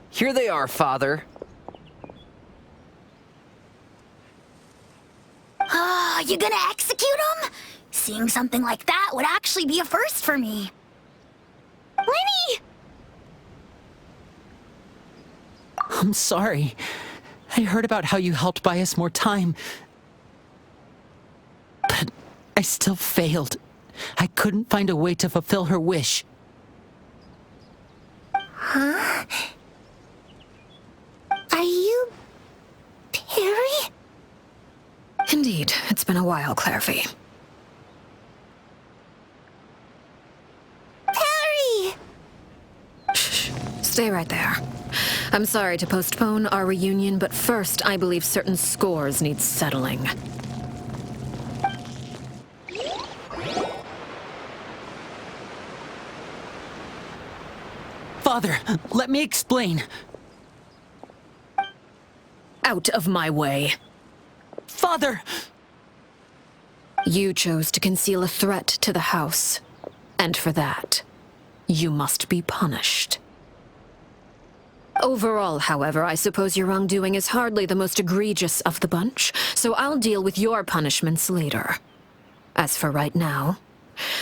Here they are, Father. You gonna execute him? Seeing something like that would actually be a first for me. Lenny! I'm sorry. I heard about how you helped buy us more time. But I still failed. I couldn't find a way to fulfill her wish. Huh? Are you... Perry? Indeed, it's been a while, Clervie. Perry! Shh. Stay right there. I'm sorry to postpone our reunion, but first I believe certain scores need settling. Father, let me explain. Out of my way. Father! You chose to conceal a threat to the house, and for that, you must be punished. Overall, however, I suppose your wrongdoing is hardly the most egregious of the bunch, so I'll deal with your punishments later. As for right now,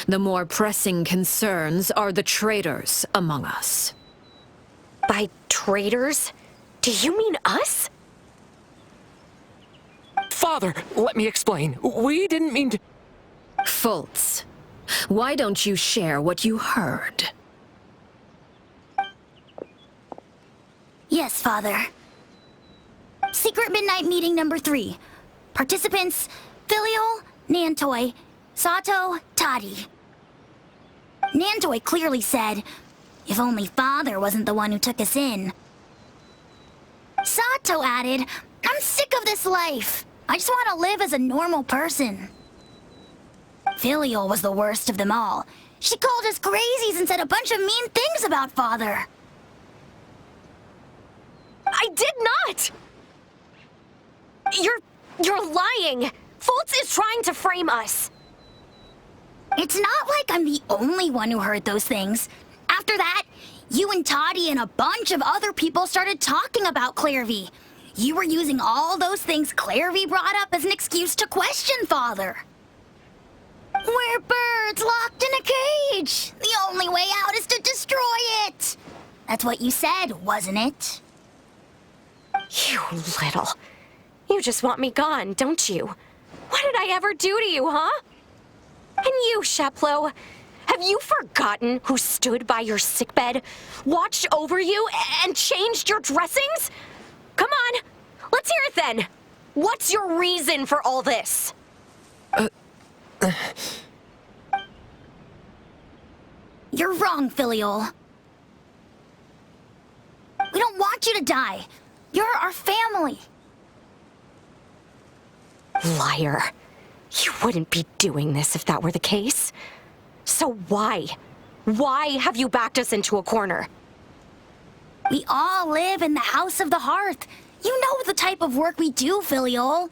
the more pressing concerns are the traitors among us. By traitors? Do you mean us? Father, let me explain. We didn't mean to... Fultz, why don't you share what you heard? Yes, Father. Secret Midnight Meeting number 3. Participants, Filial, Nantoi, Sato, Toddy. Nantoi clearly said, if only Father wasn't the one who took us in. Sato added, I'm sick of this life. I just want to live as a normal person. Filial was the worst of them all. She called us crazies and said a bunch of mean things about Father. I did not! You're lying! Fultz is trying to frame us. It's not like I'm the only one who heard those things. After that, you and Toddy and a bunch of other people started talking about Clervie. You were using all those things Clervie brought up as an excuse to question Father. We're birds locked in a cage. The only way out is to destroy it. That's what you said, wasn't it? You little... You just want me gone, don't you? What did I ever do to you, huh? And you, Sheplo, have you forgotten who stood by your sickbed, watched over you, and changed your dressings? Come on, let's hear it then. What's your reason for all this? You're wrong, Filial. We don't want you to die. You're our family. Liar. You wouldn't be doing this if that were the case. So why? Why have you backed us into a corner? We all live in the House of the Hearth. You know the type of work we do, Filial.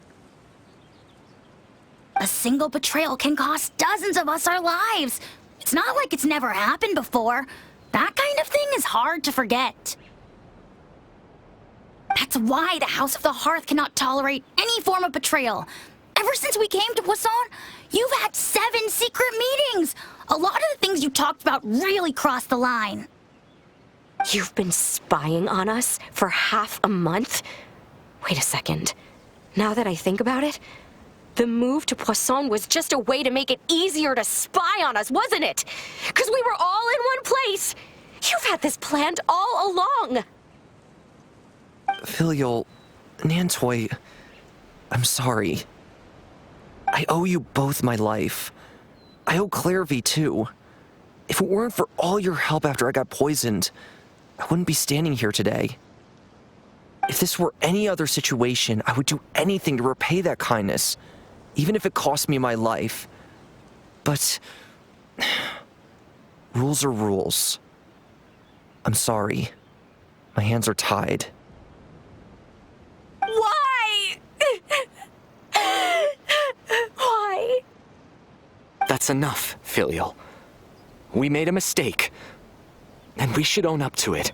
A single betrayal can cost dozens of us our lives. It's not like it's never happened before. That kind of thing is hard to forget. That's why the House of the Hearth cannot tolerate any form of betrayal. Ever since we came to Poisson, you've had 7 secret meetings. A lot of the things you talked about really crossed the line. You've been spying on us for half a month? Wait a second. Now that I think about it, the move to Poisson was just a way to make it easier to spy on us, wasn't it? Because we were all in one place. You've had this planned all along. Filial, Nantoi, I'm sorry. I owe you both my life. I owe Clervie too. If it weren't for all your help after I got poisoned, I wouldn't be standing here today. If this were any other situation, I would do anything to repay that kindness, even if it cost me my life. But rules are rules. I'm sorry. My hands are tied. Why? Why? That's enough, Filial. We made a mistake, and we should own up to it.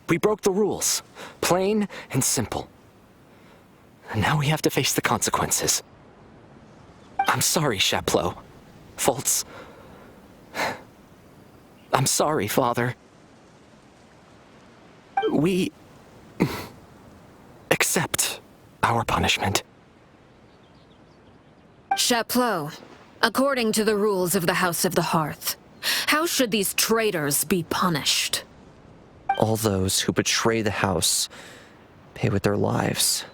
We broke the rules, plain and simple. And now we have to face the consequences. I'm sorry, Sheplo. Fultz. I'm sorry, Father. We accept our punishment. Chapleau, according to the rules of the House of the Hearth, how should these traitors be punished? All those who betray the house pay with their lives.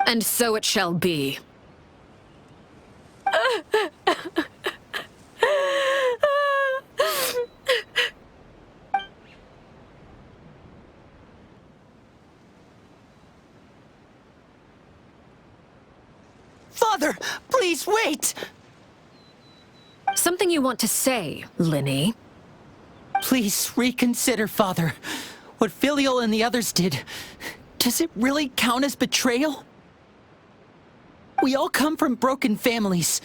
And so it shall be. Father, please wait! Something you want to say, Linny? Please reconsider, Father. What Filial and the others did, does it really count as betrayal? We all come from broken families.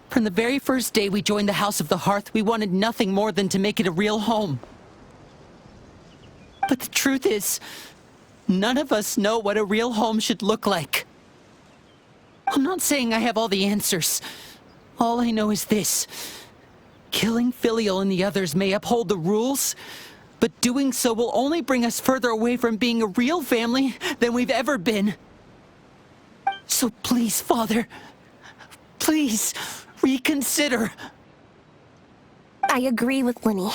From the very first day we joined the House of the Hearth, we wanted nothing more than to make it a real home. But the truth is, none of us know what a real home should look like. I'm not saying I have all the answers. All I know is this. Killing Filial and the others may uphold the rules, but doing so will only bring us further away from being a real family than we've ever been. So please, Father, please reconsider. I agree with Linny.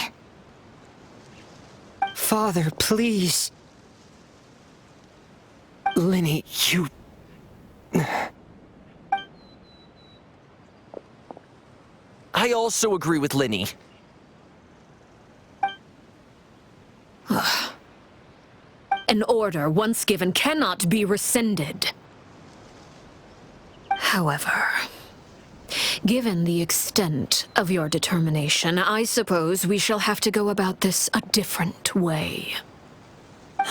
Father, please. Linny, you... I also agree with Linny. An order once given cannot be rescinded. However, given the extent of your determination, I suppose we shall have to go about this a different way.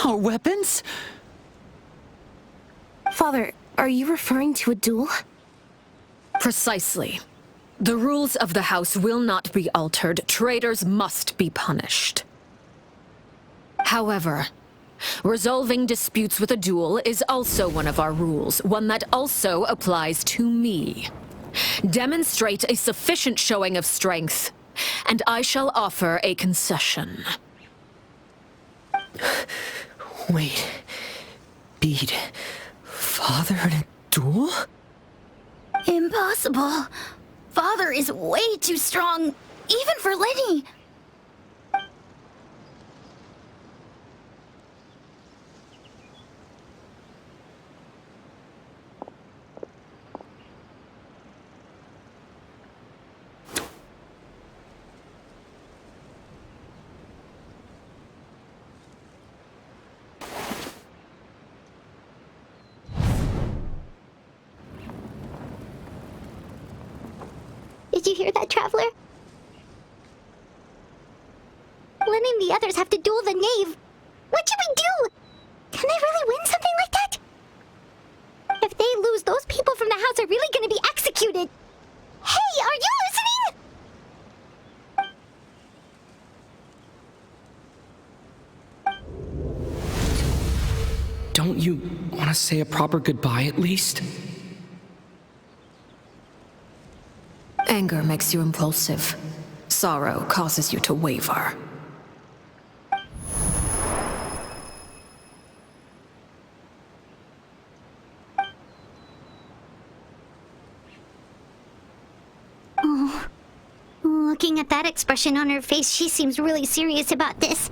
Our weapons? Father, are you referring to a duel? Precisely. The rules of the house will not be altered. Traitors must be punished. However, resolving disputes with a duel is also one of our rules, one that also applies to me. Demonstrate a sufficient showing of strength, and I shall offer a concession. Wait. Beat Father in a duel? Impossible. Father is way too strong, even for Linny. Did you hear that, Traveler? Linny and the others have to duel the knave. What should we do? Can they really win something like that? If they lose, those people from the house are really going to be executed. Hey, are you listening? Don't you want to say a proper goodbye at least? Anger makes you impulsive. Sorrow causes you to waver. Oh. Looking at that expression on her face, she seems really serious about this.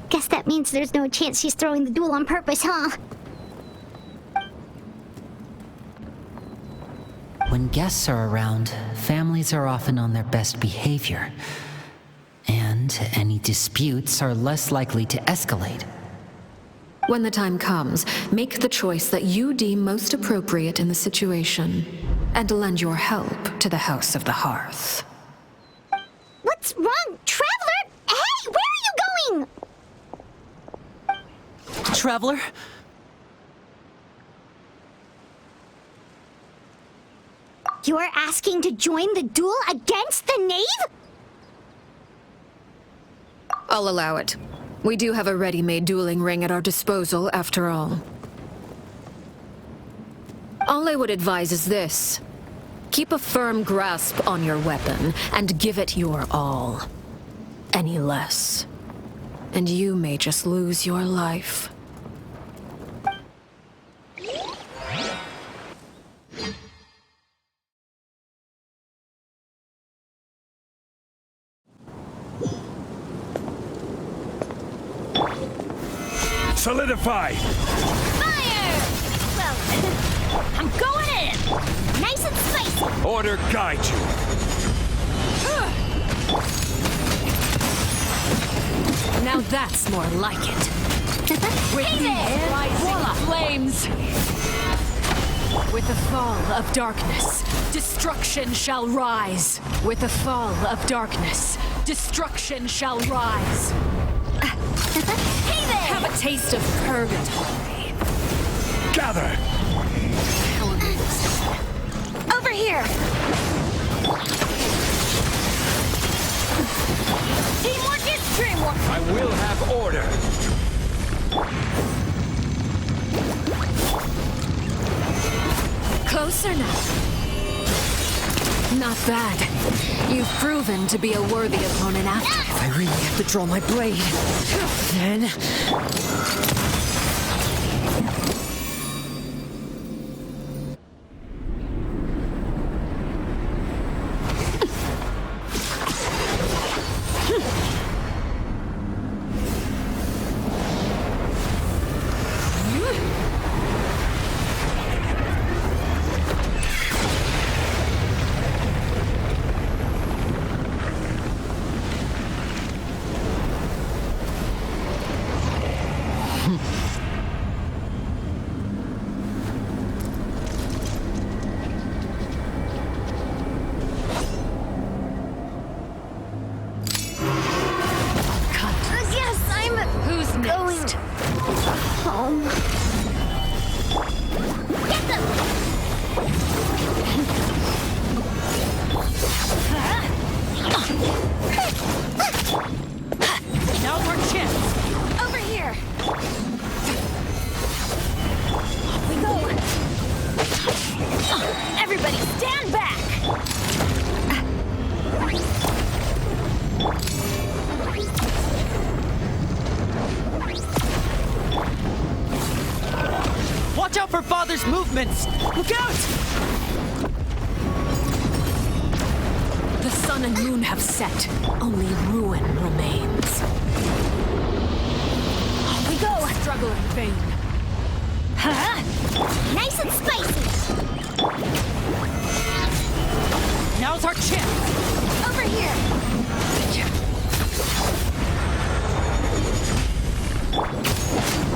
Guess that means there's no chance she's throwing the duel on purpose, huh? When guests are around, families are often on their best behavior. And any disputes are less likely to escalate. When the time comes, make the choice that you deem most appropriate in the situation, and lend your help to the House of the Hearth. What's wrong, Traveler? Hey, where are you going? Traveler? You're asking to join the duel against the knave? I'll allow it. We do have a ready-made dueling ring at our disposal, after all. All I would advise is this. Keep a firm grasp on your weapon, and give it your all. Any less, and you may just lose your life. Solidify! Fire! Well, I'm going in! Nice and spicy! Order guide you! Now that's more like it. With the rising flames! With the fall of darkness, destruction shall rise. With the fall of darkness, Destruction shall rise. Hey there! Have a taste of purgatory. Gather! Over here! Teamwork is dreamwork! I will have order. Closer now. Not bad. You've proven to be a worthy opponent after. I really have to draw my blade. Then... Watch out for Father's movements! Look out! The sun and moon have set. Only ruin remains. Off we go! Struggle in vain. Huh? Nice and spicy! Now's our chance! Over here!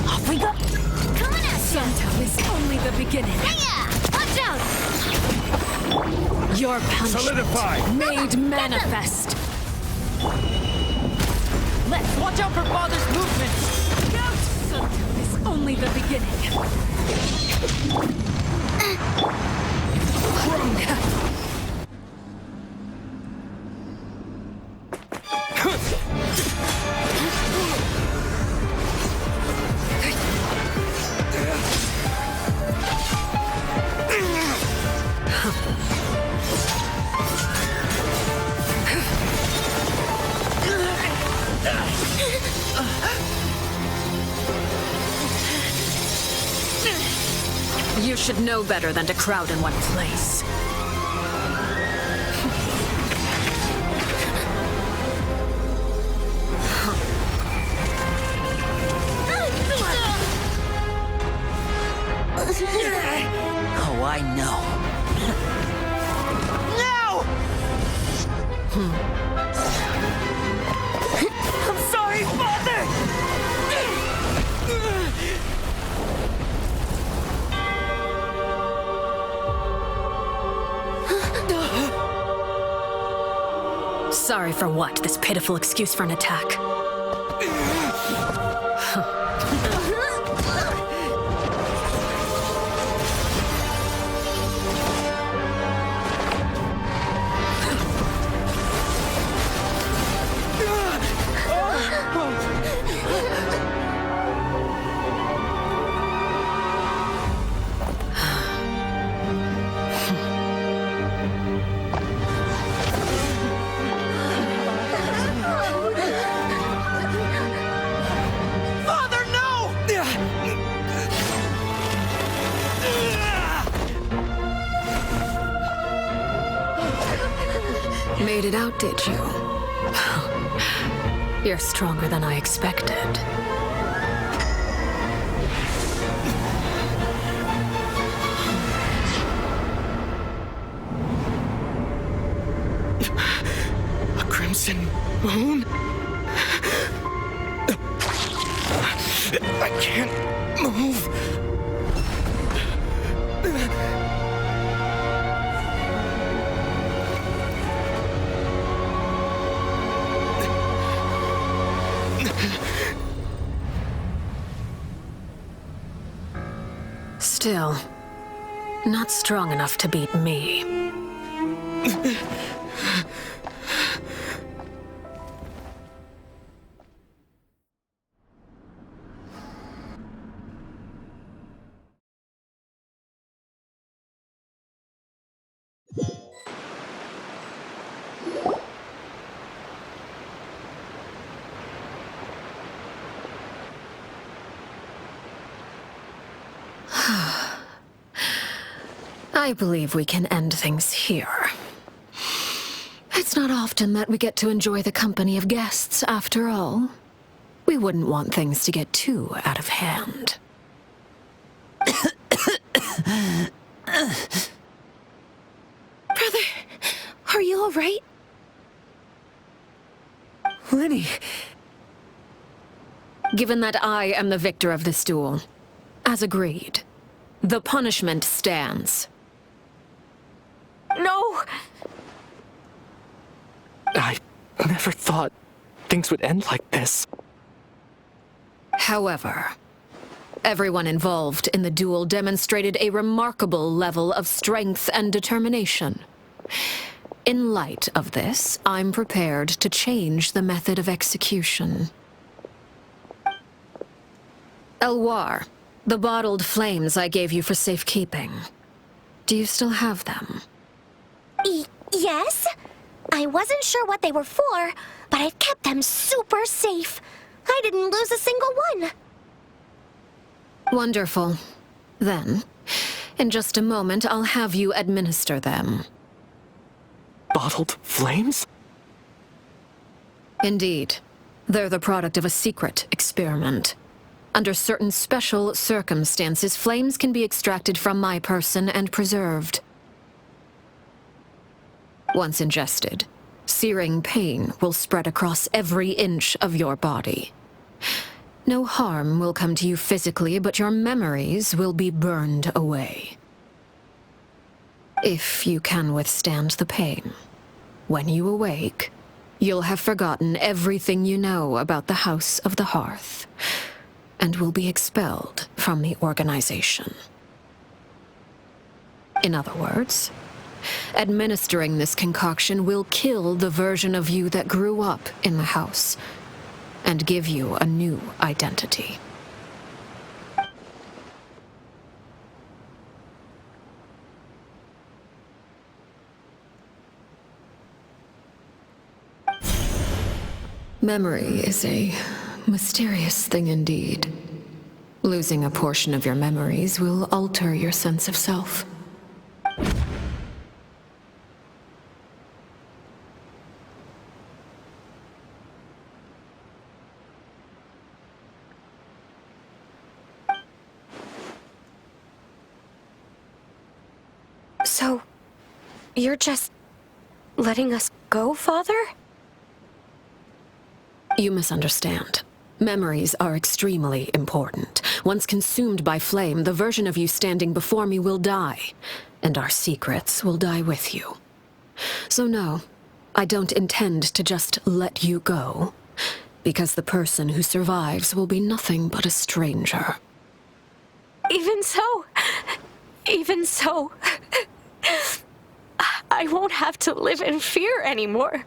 Off we go! Come on out! Santo is only the beginning. Yeah! Watch out! Your punishment Solidify! made manifest. Let's watch out for Father's movements! Look out! Santo is only the beginning. You should know better than to crowd in one place. Oh, I know. I'm sorry, Father! Sorry for what? This pitiful excuse for an attack. Made it out, did you? You're stronger than I expected. A crimson moon? I can't move. Still, not strong enough to beat me. I believe we can end things here. It's not often that we get to enjoy the company of guests, after all. We wouldn't want things to get too out of hand. Brother, are you all right? Lenny. Given that I am the victor of this duel, as agreed, the punishment stands. No! I never thought things would end like this. However, everyone involved in the duel demonstrated a remarkable level of strength and determination. In light of this, I'm prepared to change the method of execution. Elwar, the bottled flames I gave you for safekeeping. Do you still have them? Yes? I wasn't sure what they were for, but I've kept them super safe. I didn't lose a single one. Wonderful. Then, in just a moment, I'll have you administer them. Bottled flames? Indeed. They're the product of a secret experiment. Under certain special circumstances, flames can be extracted from my person and preserved. Once ingested, searing pain will spread across every inch of your body. No harm will come to you physically, but your memories will be burned away. If you can withstand the pain, when you awake, you'll have forgotten everything you know about the House of the Hearth, and will be expelled from the organization. In other words, administering this concoction will kill the version of you that grew up in the house, and give you a new identity. Memory is a mysterious thing indeed. Losing a portion of your memories will alter your sense of self. So, you're just letting us go, Father? You misunderstand. Memories are extremely important. Once consumed by flame, the version of you standing before me will die, and our secrets will die with you. So no, I don't intend to just let you go, because the person who survives will be nothing but a stranger. Even so, I won't have to live in fear anymore.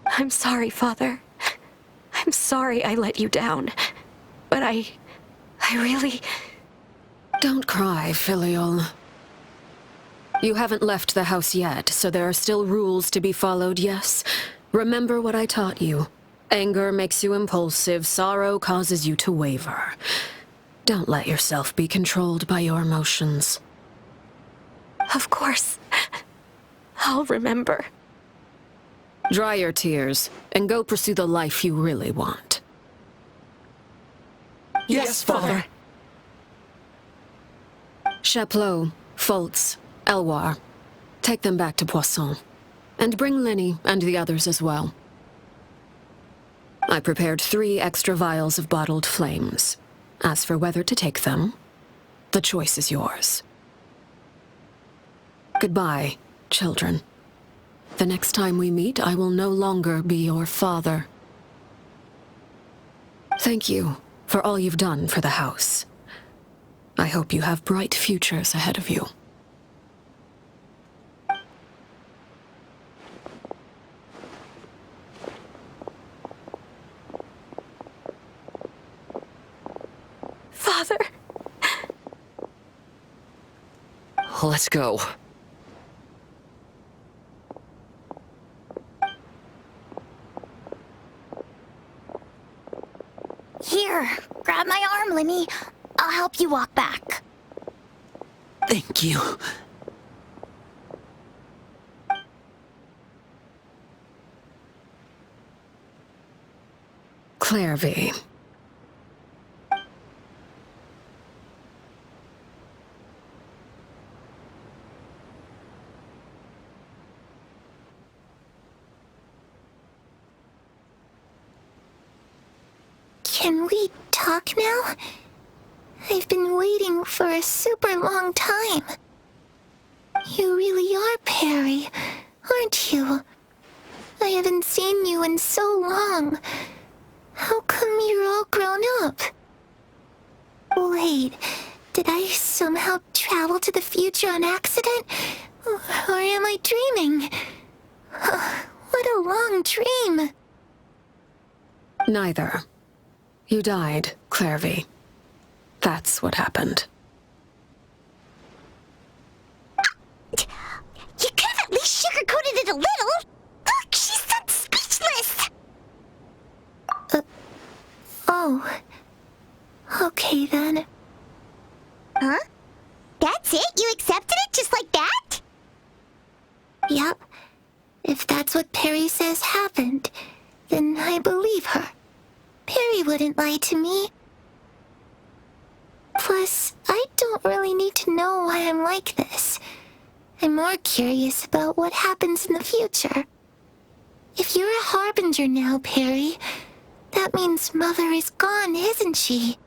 I'm sorry, Father. I'm sorry I let you down. But I really... Don't cry, filial. You haven't left the house yet, so there are still rules to be followed, yes? Remember what I taught you. Anger makes you impulsive, sorrow causes you to waver. Don't let yourself be controlled by your emotions. Of course. I'll remember. Dry your tears, and go pursue the life you really want. Yes, Father. Chaplot, Foltz, Elwar, take them back to Poisson. And bring Lenny and the others as well. I prepared 3 extra vials of bottled flames. As for whether to take them, the choice is yours. Goodbye, children. The next time we meet, I will no longer be your father. Thank you for all you've done for the house. I hope you have bright futures ahead of you. Father. Let's go. Here, grab my arm, Linny. I'll help you walk back. Thank you. Clervie. Can we talk now? I've been waiting for a super long time. You really are Perry, aren't you? I haven't seen you in so long. How come you're all grown up? Wait, did I somehow travel to the future on accident? Or am I dreaming? What a long dream. Neither. You died, Clervie. That's what happened. You could have at least sugarcoated it a little. Look, she's so speechless. Oh. Okay then. Huh? That's it? You accepted it just like that? Yep. If that's what Perry says happened, then I believe her. Perry wouldn't lie to me. Plus, I don't really need to know why I'm like this. I'm more curious about what happens in the future. If you're a harbinger now, Perry, that means Mother is gone, isn't she?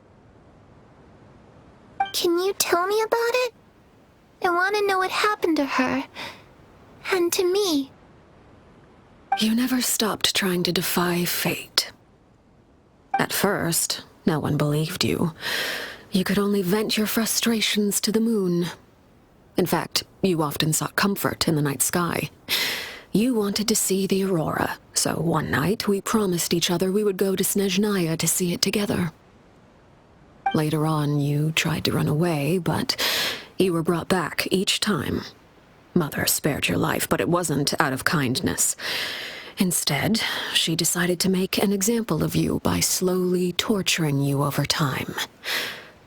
Can you tell me about it? I want to know what happened to her. And to me. You never stopped trying to defy fate. At first, no one believed you. You could only vent your frustrations to the moon. In fact, you often sought comfort in the night sky. You wanted to see the aurora, so one night we promised each other we would go to Snezhnaya to see it together. Later on, you tried to run away, but you were brought back each time. Mother spared your life, but it wasn't out of kindness. Instead, she decided to make an example of you by slowly torturing you over time.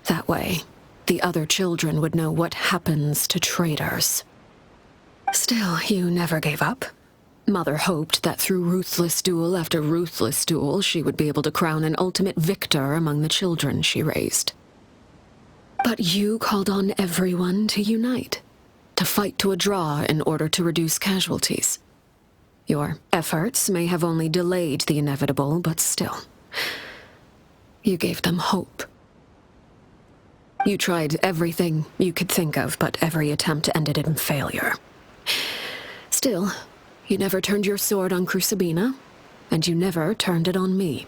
That way, the other children would know what happens to traitors. Still, you never gave up. Mother hoped that through ruthless duel after ruthless duel, she would be able to crown an ultimate victor among the children she raised. But you called on everyone to unite, to fight to a draw in order to reduce casualties. Your efforts may have only delayed the inevitable, but still, you gave them hope. You tried everything you could think of, but every attempt ended in failure. Still, you never turned your sword on Crucibina, and you never turned it on me.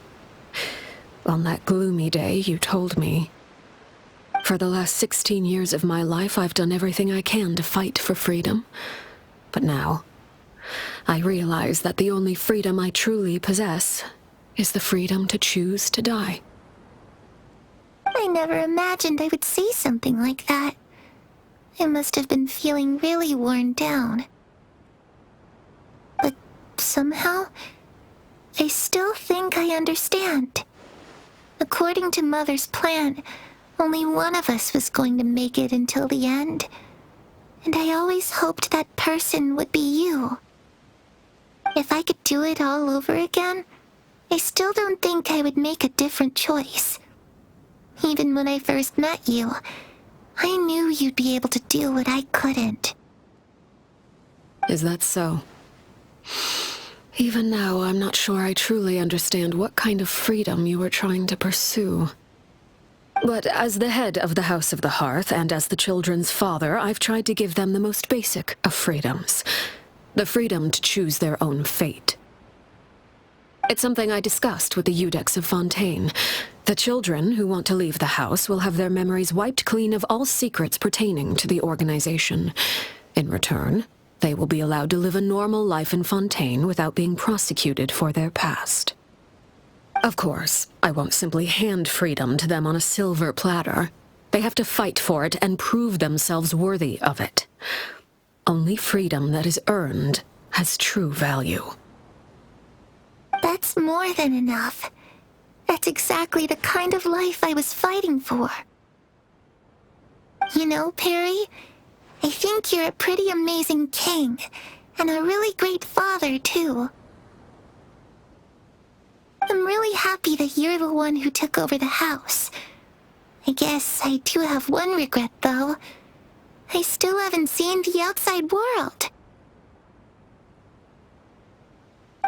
On that gloomy day, you told me, "For the last 16 years of my life, I've done everything I can to fight for freedom. But now, I realize that the only freedom I truly possess is the freedom to choose to die." I never imagined I would say something like that. I must have been feeling really worn down. But somehow, I still think I understand. According to Mother's plan, only one of us was going to make it until the end. And I always hoped that person would be you. If I could do it all over again, I still don't think I would make a different choice. Even when I first met you, I knew you'd be able to do what I couldn't. Is that so? Even now, I'm not sure I truly understand what kind of freedom you were trying to pursue. But as the head of the House of the Hearth and as the children's father, I've tried to give them the most basic of freedoms. The freedom to choose their own fate. It's something I discussed with the Iudex of Fontaine. The children who want to leave the house will have their memories wiped clean of all secrets pertaining to the organization. In return, they will be allowed to live a normal life in Fontaine without being prosecuted for their past. Of course, I won't simply hand freedom to them on a silver platter. They have to fight for it and prove themselves worthy of it. Only freedom that is earned has true value. That's more than enough. That's exactly the kind of life I was fighting for. You know, Perry, I think you're a pretty amazing king, and a really great father, too. I'm really happy that you're the one who took over the house. I guess I do have one regret, though. I still haven't seen the outside world.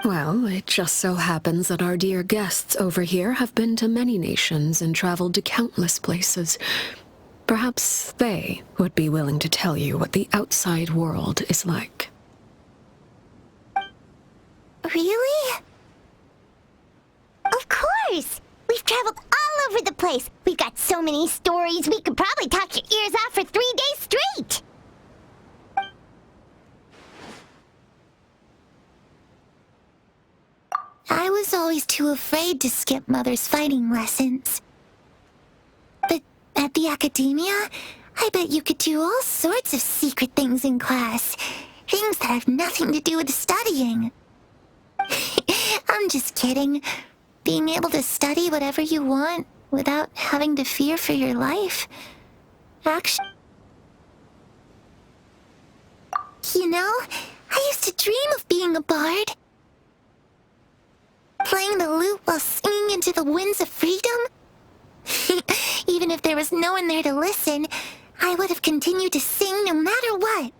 Well, it just so happens that our dear guests over here have been to many nations and traveled to countless places. Perhaps they would be willing to tell you what the outside world is like. Really? Of course! We've traveled all over the place. We've got so many stories, we could probably talk your ears off for 3 days straight. I was always too afraid to skip Mother's fighting lessons. But at the academia, I bet you could do all sorts of secret things in class. Things that have nothing to do with studying. I'm just kidding. Being able to study whatever you want without having to fear for your life. Actually, you know, I used to dream of being a bard. Playing the lute while singing into the winds of freedom? Even if there was no one there to listen, I would have continued to sing no matter what.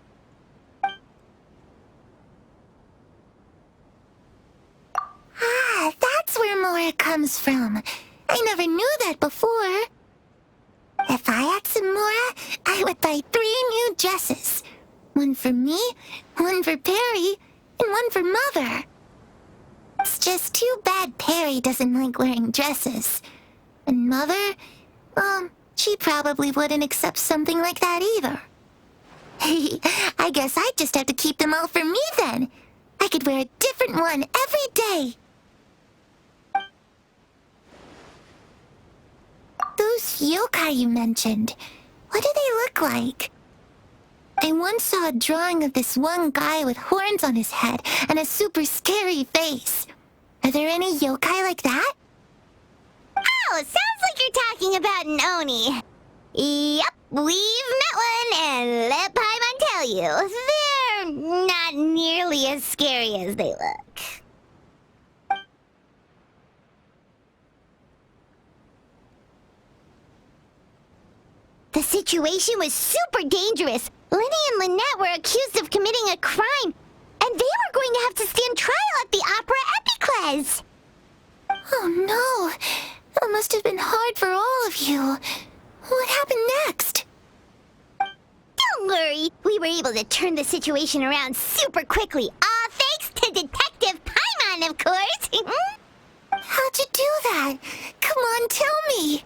Ah, that's where Mora comes from. I never knew that before. If I had some Mora, I would buy 3 new dresses. One for me, one for Perry, and one for Mother. It's just too bad Perry doesn't like wearing dresses. And Mother, she probably wouldn't accept something like that either. I guess I'd just have to keep them all for me then. I could wear a different one every day. Those yokai you mentioned, what do they look like? I once saw a drawing of this one guy with horns on his head and a super scary face. Are there any yokai like that? Oh, sounds like you're talking about an Oni. Yep, we've met one, and let Paimon tell you, they're not nearly as scary as they look. The situation was super dangerous. Lenny and Lynette were accused of committing a crime, and they were going to have to stand trial at the Opera Epicles. Oh no, that must have been hard for all of you. What happened next? Don't worry, we were able to turn the situation around super quickly, all thanks to Detective Paimon, of course. How'd you do that? Come on, tell me.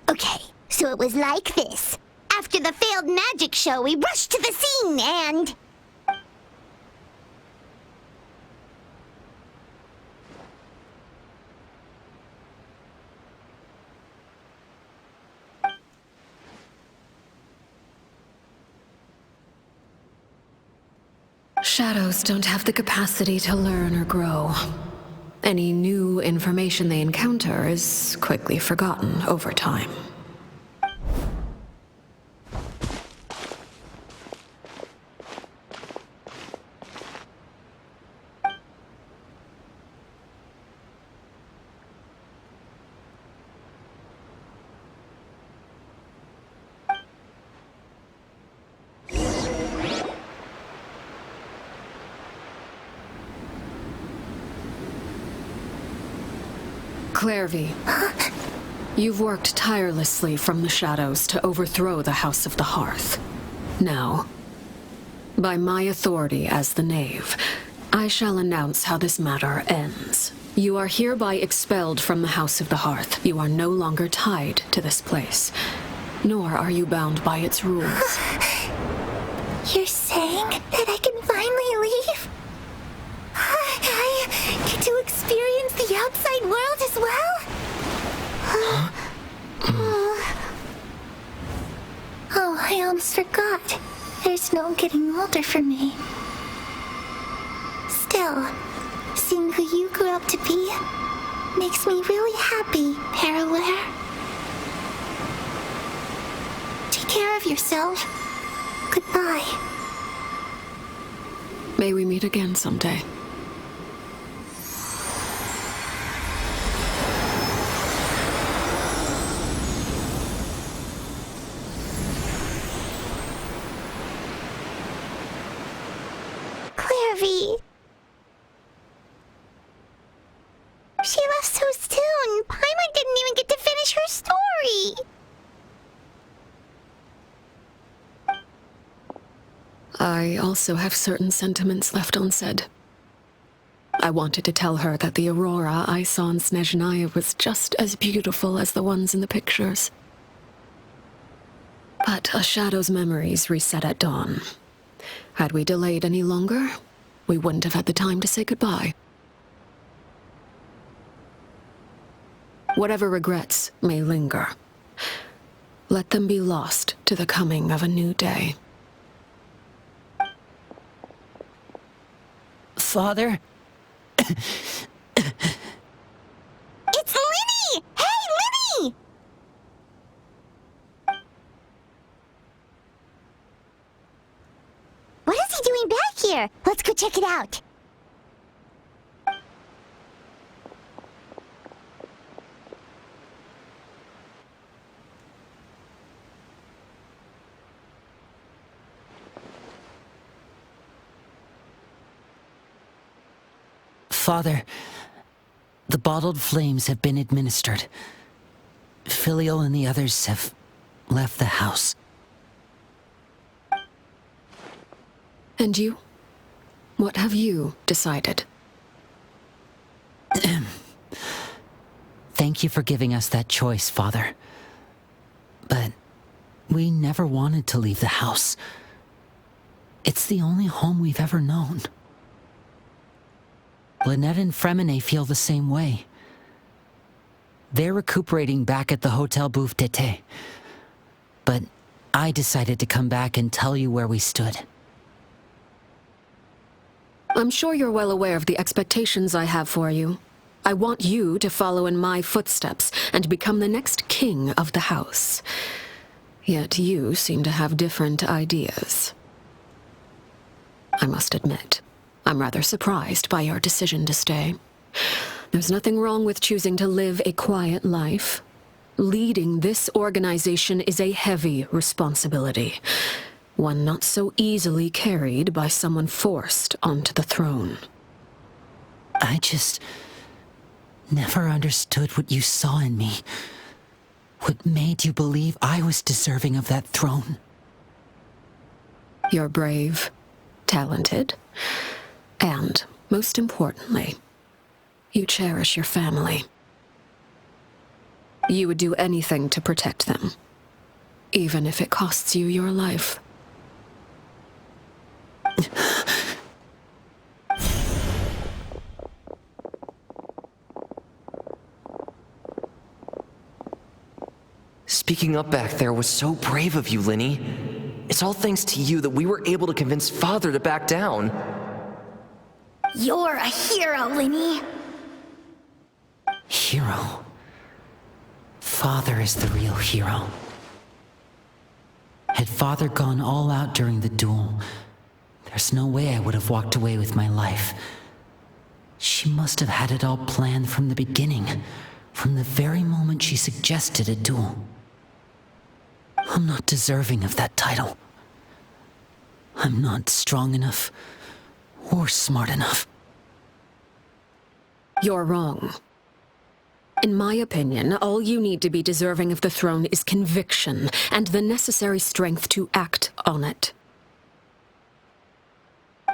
Okay, so it was like this. After the failed magic show, we rushed to the scene and... Shadows don't have the capacity to learn or grow. Any new information they encounter is quickly forgotten over time. Clervie, you've worked tirelessly from the shadows to overthrow the House of the Hearth. Now, by my authority as the Knave, I shall announce how this matter ends. You are hereby expelled from the House of the Hearth. You are no longer tied to this place, nor are you bound by its rules. You're saying that I can finally leave? I get to experience the outside world as well? Oh, I almost forgot. There's no getting older for me. Still, seeing who you grew up to be makes me really happy, Paraware. Take care of yourself. Goodbye. May we meet again someday. Clervie. She left so soon. Paimon didn't even get to finish her story. I also have certain sentiments left unsaid. I wanted to tell her that the aurora I saw in Snezhnaya was just as beautiful as the ones in the pictures. But a shadow's memories reset at dawn. Had we delayed any longer, we wouldn't have had the time to say goodbye. Whatever regrets may linger, let them be lost to the coming of a new day. Father? It's Lynnie! Hey, Lynnie! What is he doing back here? Let's go check it out. Father, the bottled flames have been administered. Filial and the others have left the house. And you? What have you decided? Thank you for giving us that choice, Father. But we never wanted to leave the house. It's the only home we've ever known. Lynette and Fréminet feel the same way. They're recuperating back at the Hotel Bouffe d'été. But I decided to come back and tell you where we stood. I'm sure you're well aware of the expectations I have for you. I want you to follow in my footsteps and become the next king of the house. Yet you seem to have different ideas. I must admit, I'm rather surprised by your decision to stay. There's nothing wrong with choosing to live a quiet life. Leading this organization is a heavy responsibility, one not so easily carried by someone forced onto the throne. I just never understood what you saw in me. What made you believe I was deserving of that throne? You're brave, talented, and, most importantly, you cherish your family. You would do anything to protect them, even if it costs you your life. Speaking up back there was so brave of you, Lynnie. It's all thanks to you that we were able to convince Father to back down. You're a hero, Lynnie. Hero? Father is the real hero. Had Father gone all out during the duel, there's no way I would have walked away with my life. She must have had it all planned from the beginning, from the very moment she suggested a duel. I'm not deserving of that title. I'm not strong enough or smart enough. You're wrong. In my opinion, all you need to be deserving of the throne is conviction and the necessary strength to act on it.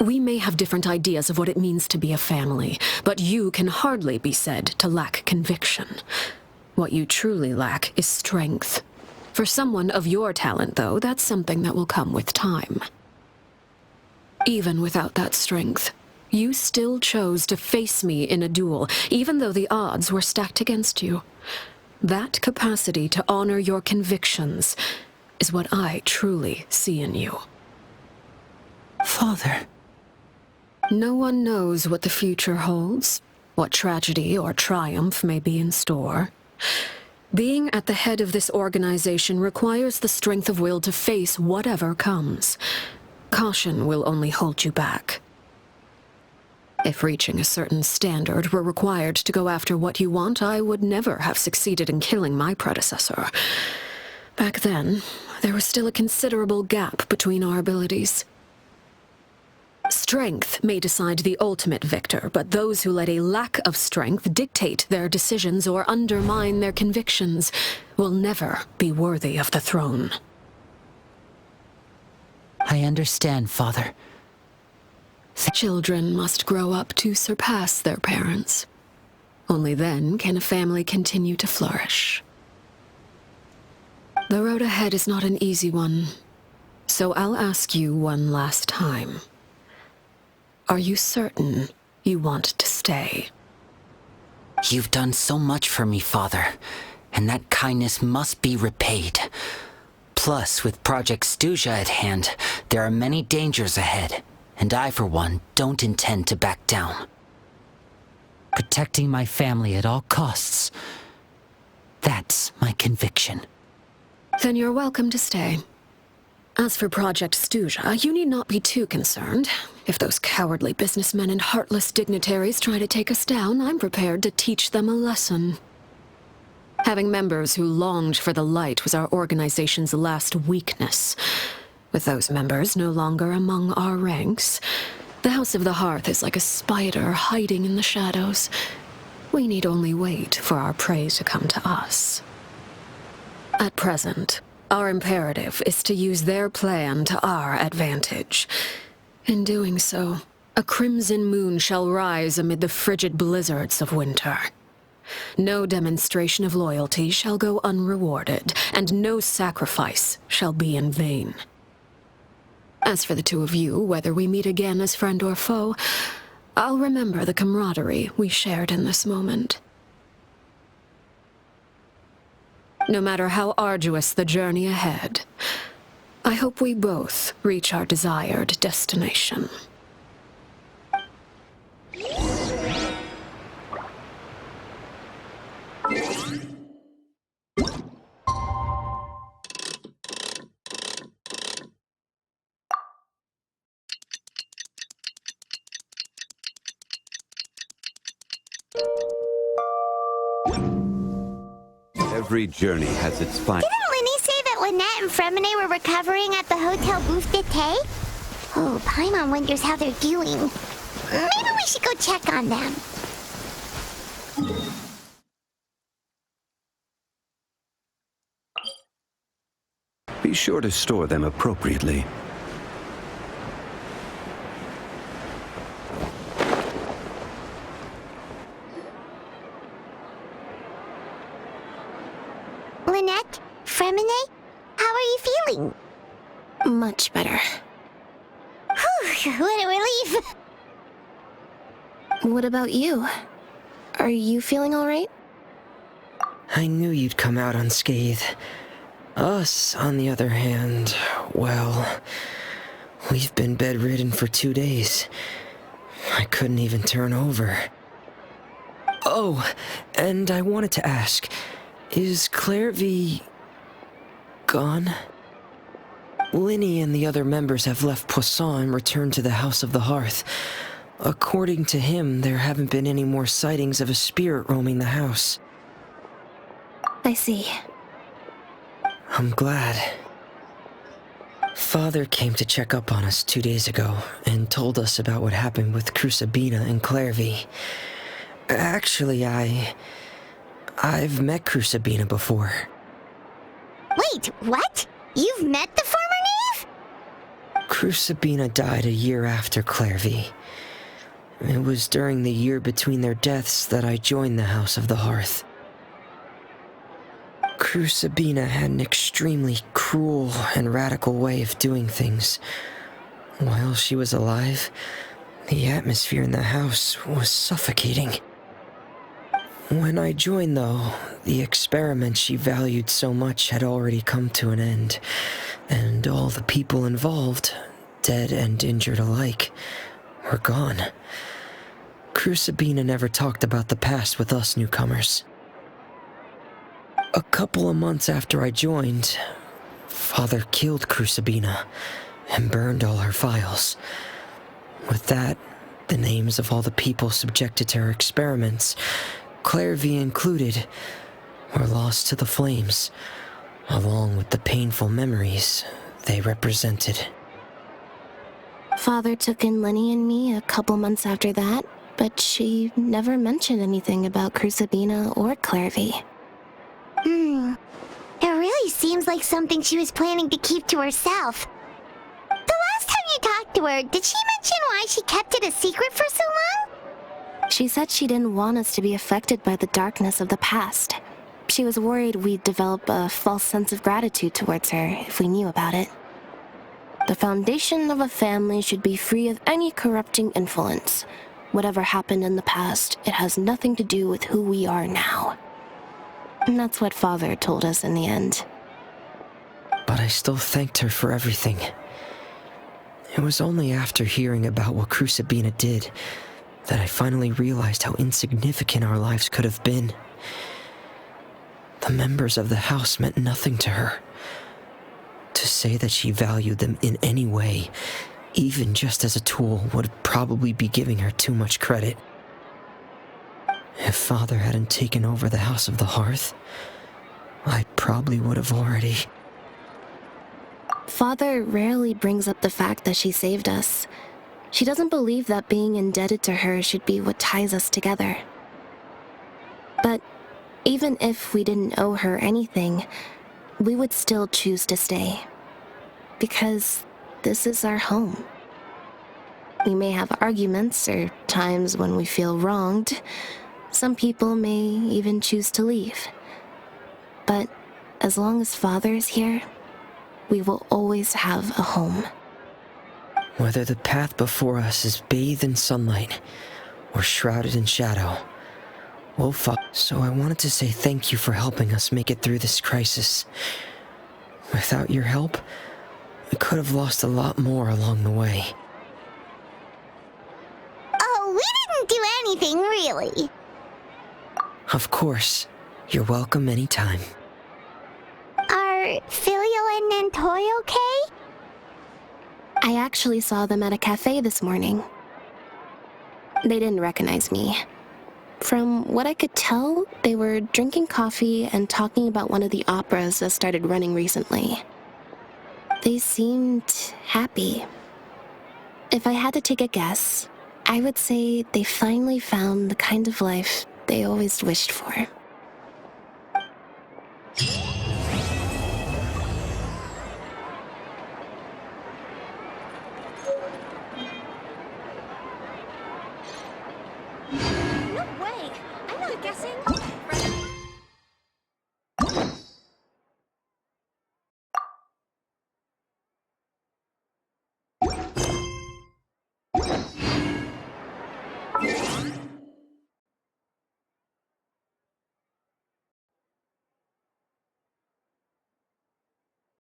We may have different ideas of what it means to be a family, but you can hardly be said to lack conviction. What you truly lack is strength. For someone of your talent, though, that's something that will come with time. Even without that strength, you still chose to face me in a duel, even though the odds were stacked against you. That capacity to honor your convictions is what I truly see in you. Father. No one knows what the future holds, what tragedy or triumph may be in store. Being at the head of this organization requires the strength of will to face whatever comes. Caution will only hold you back. If reaching a certain standard were required to go after what you want, I would never have succeeded in killing my predecessor. Back then, there was still a considerable gap between our abilities. Strength may decide the ultimate victor, but those who let a lack of strength dictate their decisions or undermine their convictions will never be worthy of the throne. I understand, Father. Children must grow up to surpass their parents. Only then can a family continue to flourish. The road ahead is not an easy one, so I'll ask you one last time. Are you certain you want to stay? You've done so much for me, Father, and that kindness must be repaid. Plus, with Project Stuja at hand, there are many dangers ahead, and I, for one, don't intend to back down. Protecting my family at all costs. That's my conviction. Then you're welcome to stay. As for Project Stuja, you need not be too concerned. If those cowardly businessmen and heartless dignitaries try to take us down, I'm prepared to teach them a lesson. Having members who longed for the light was our organization's last weakness. With those members no longer among our ranks, the House of the Hearth is like a spider hiding in the shadows. We need only wait for our prey to come to us. At present, our imperative is to use their plan to our advantage. In doing so, a crimson moon shall rise amid the frigid blizzards of winter. No demonstration of loyalty shall go unrewarded, and no sacrifice shall be in vain. As for the two of you, whether we meet again as friend or foe, I'll remember the camaraderie we shared in this moment. No matter how arduous the journey ahead, I hope we both reach our desired destination. Every journey has its fine. Didn't Linny say that Lynette and Fréminet were recovering at the Hotel Busca? Oh, Paimon wonders how they're doing. Maybe we should go check on them. Be sure to store them appropriately. Lynette? Fréminet? How are you feeling? Much better. Whew, what a relief. What about you? Are you feeling all right? I knew you'd come out unscathed. Us, on the other hand, well, we've been bedridden for 2 days. I couldn't even turn over. Oh, and I wanted to ask, is Clervie gone? Linny and the other members have left Poisson and returned to the House of the Hearth. According to him, there haven't been any more sightings of a spirit roaming the house. I see. I'm glad. Father came to check up on us 2 days ago and told us about what happened with Crucibina and Clervie. Actually, I've met Crucibina before. Wait, what? You've met the former knave? Crucibina died a year after Clervie. It was during the year between their deaths that I joined the House of the Hearth. Crucibina had an extremely cruel and radical way of doing things. While she was alive, the atmosphere in the house was suffocating. When I joined, though, the experiment she valued so much had already come to an end, and all the people involved, dead and injured alike, were gone. Crucibina never talked about the past with us newcomers. A couple of months after I joined, Father killed Crucibina and burned all her files. With that, the names of all the people subjected to her experiments, Clervie included, were lost to the flames, along with the painful memories they represented. Father took in Lenny and me a couple months after that, but she never mentioned anything about Crucibina or Clervie. It really seems like something she was planning to keep to herself. The last time you talked to her, did she mention why she kept it a secret for so long? She said she didn't want us to be affected by the darkness of the past. She was worried we'd develop a false sense of gratitude towards her if we knew about it. The foundation of a family should be free of any corrupting influence. Whatever happened in the past, it has nothing to do with who we are now. And that's what Father told us in the end. But I still thanked her for everything. It was only after hearing about what Crucibina did that I finally realized how insignificant our lives could have been. The members of the house meant nothing to her. To say that she valued them in any way, even just as a tool, would probably be giving her too much credit. If Father hadn't taken over the House of the Hearth, I probably would have already... Father rarely brings up the fact that she saved us. She doesn't believe that being indebted to her should be what ties us together. But even if we didn't owe her anything, we would still choose to stay. Because this is our home. We may have arguments or times when we feel wronged. Some people may even choose to leave. But as long as Father is here, we will always have a home. Whether the path before us is bathed in sunlight or shrouded in shadow, we'll follow. So I wanted to say thank you for helping us make it through this crisis. Without your help, we could have lost a lot more along the way. Oh, we didn't do anything, really. Of course. You're welcome anytime. Are Filio and Nantoy okay? I actually saw them at a cafe this morning. They didn't recognize me. From what I could tell, they were drinking coffee and talking about one of the operas that started running recently. They seemed happy. If I had to take a guess, I would say they finally found the kind of life they always wished for. No way! I'm not guessing.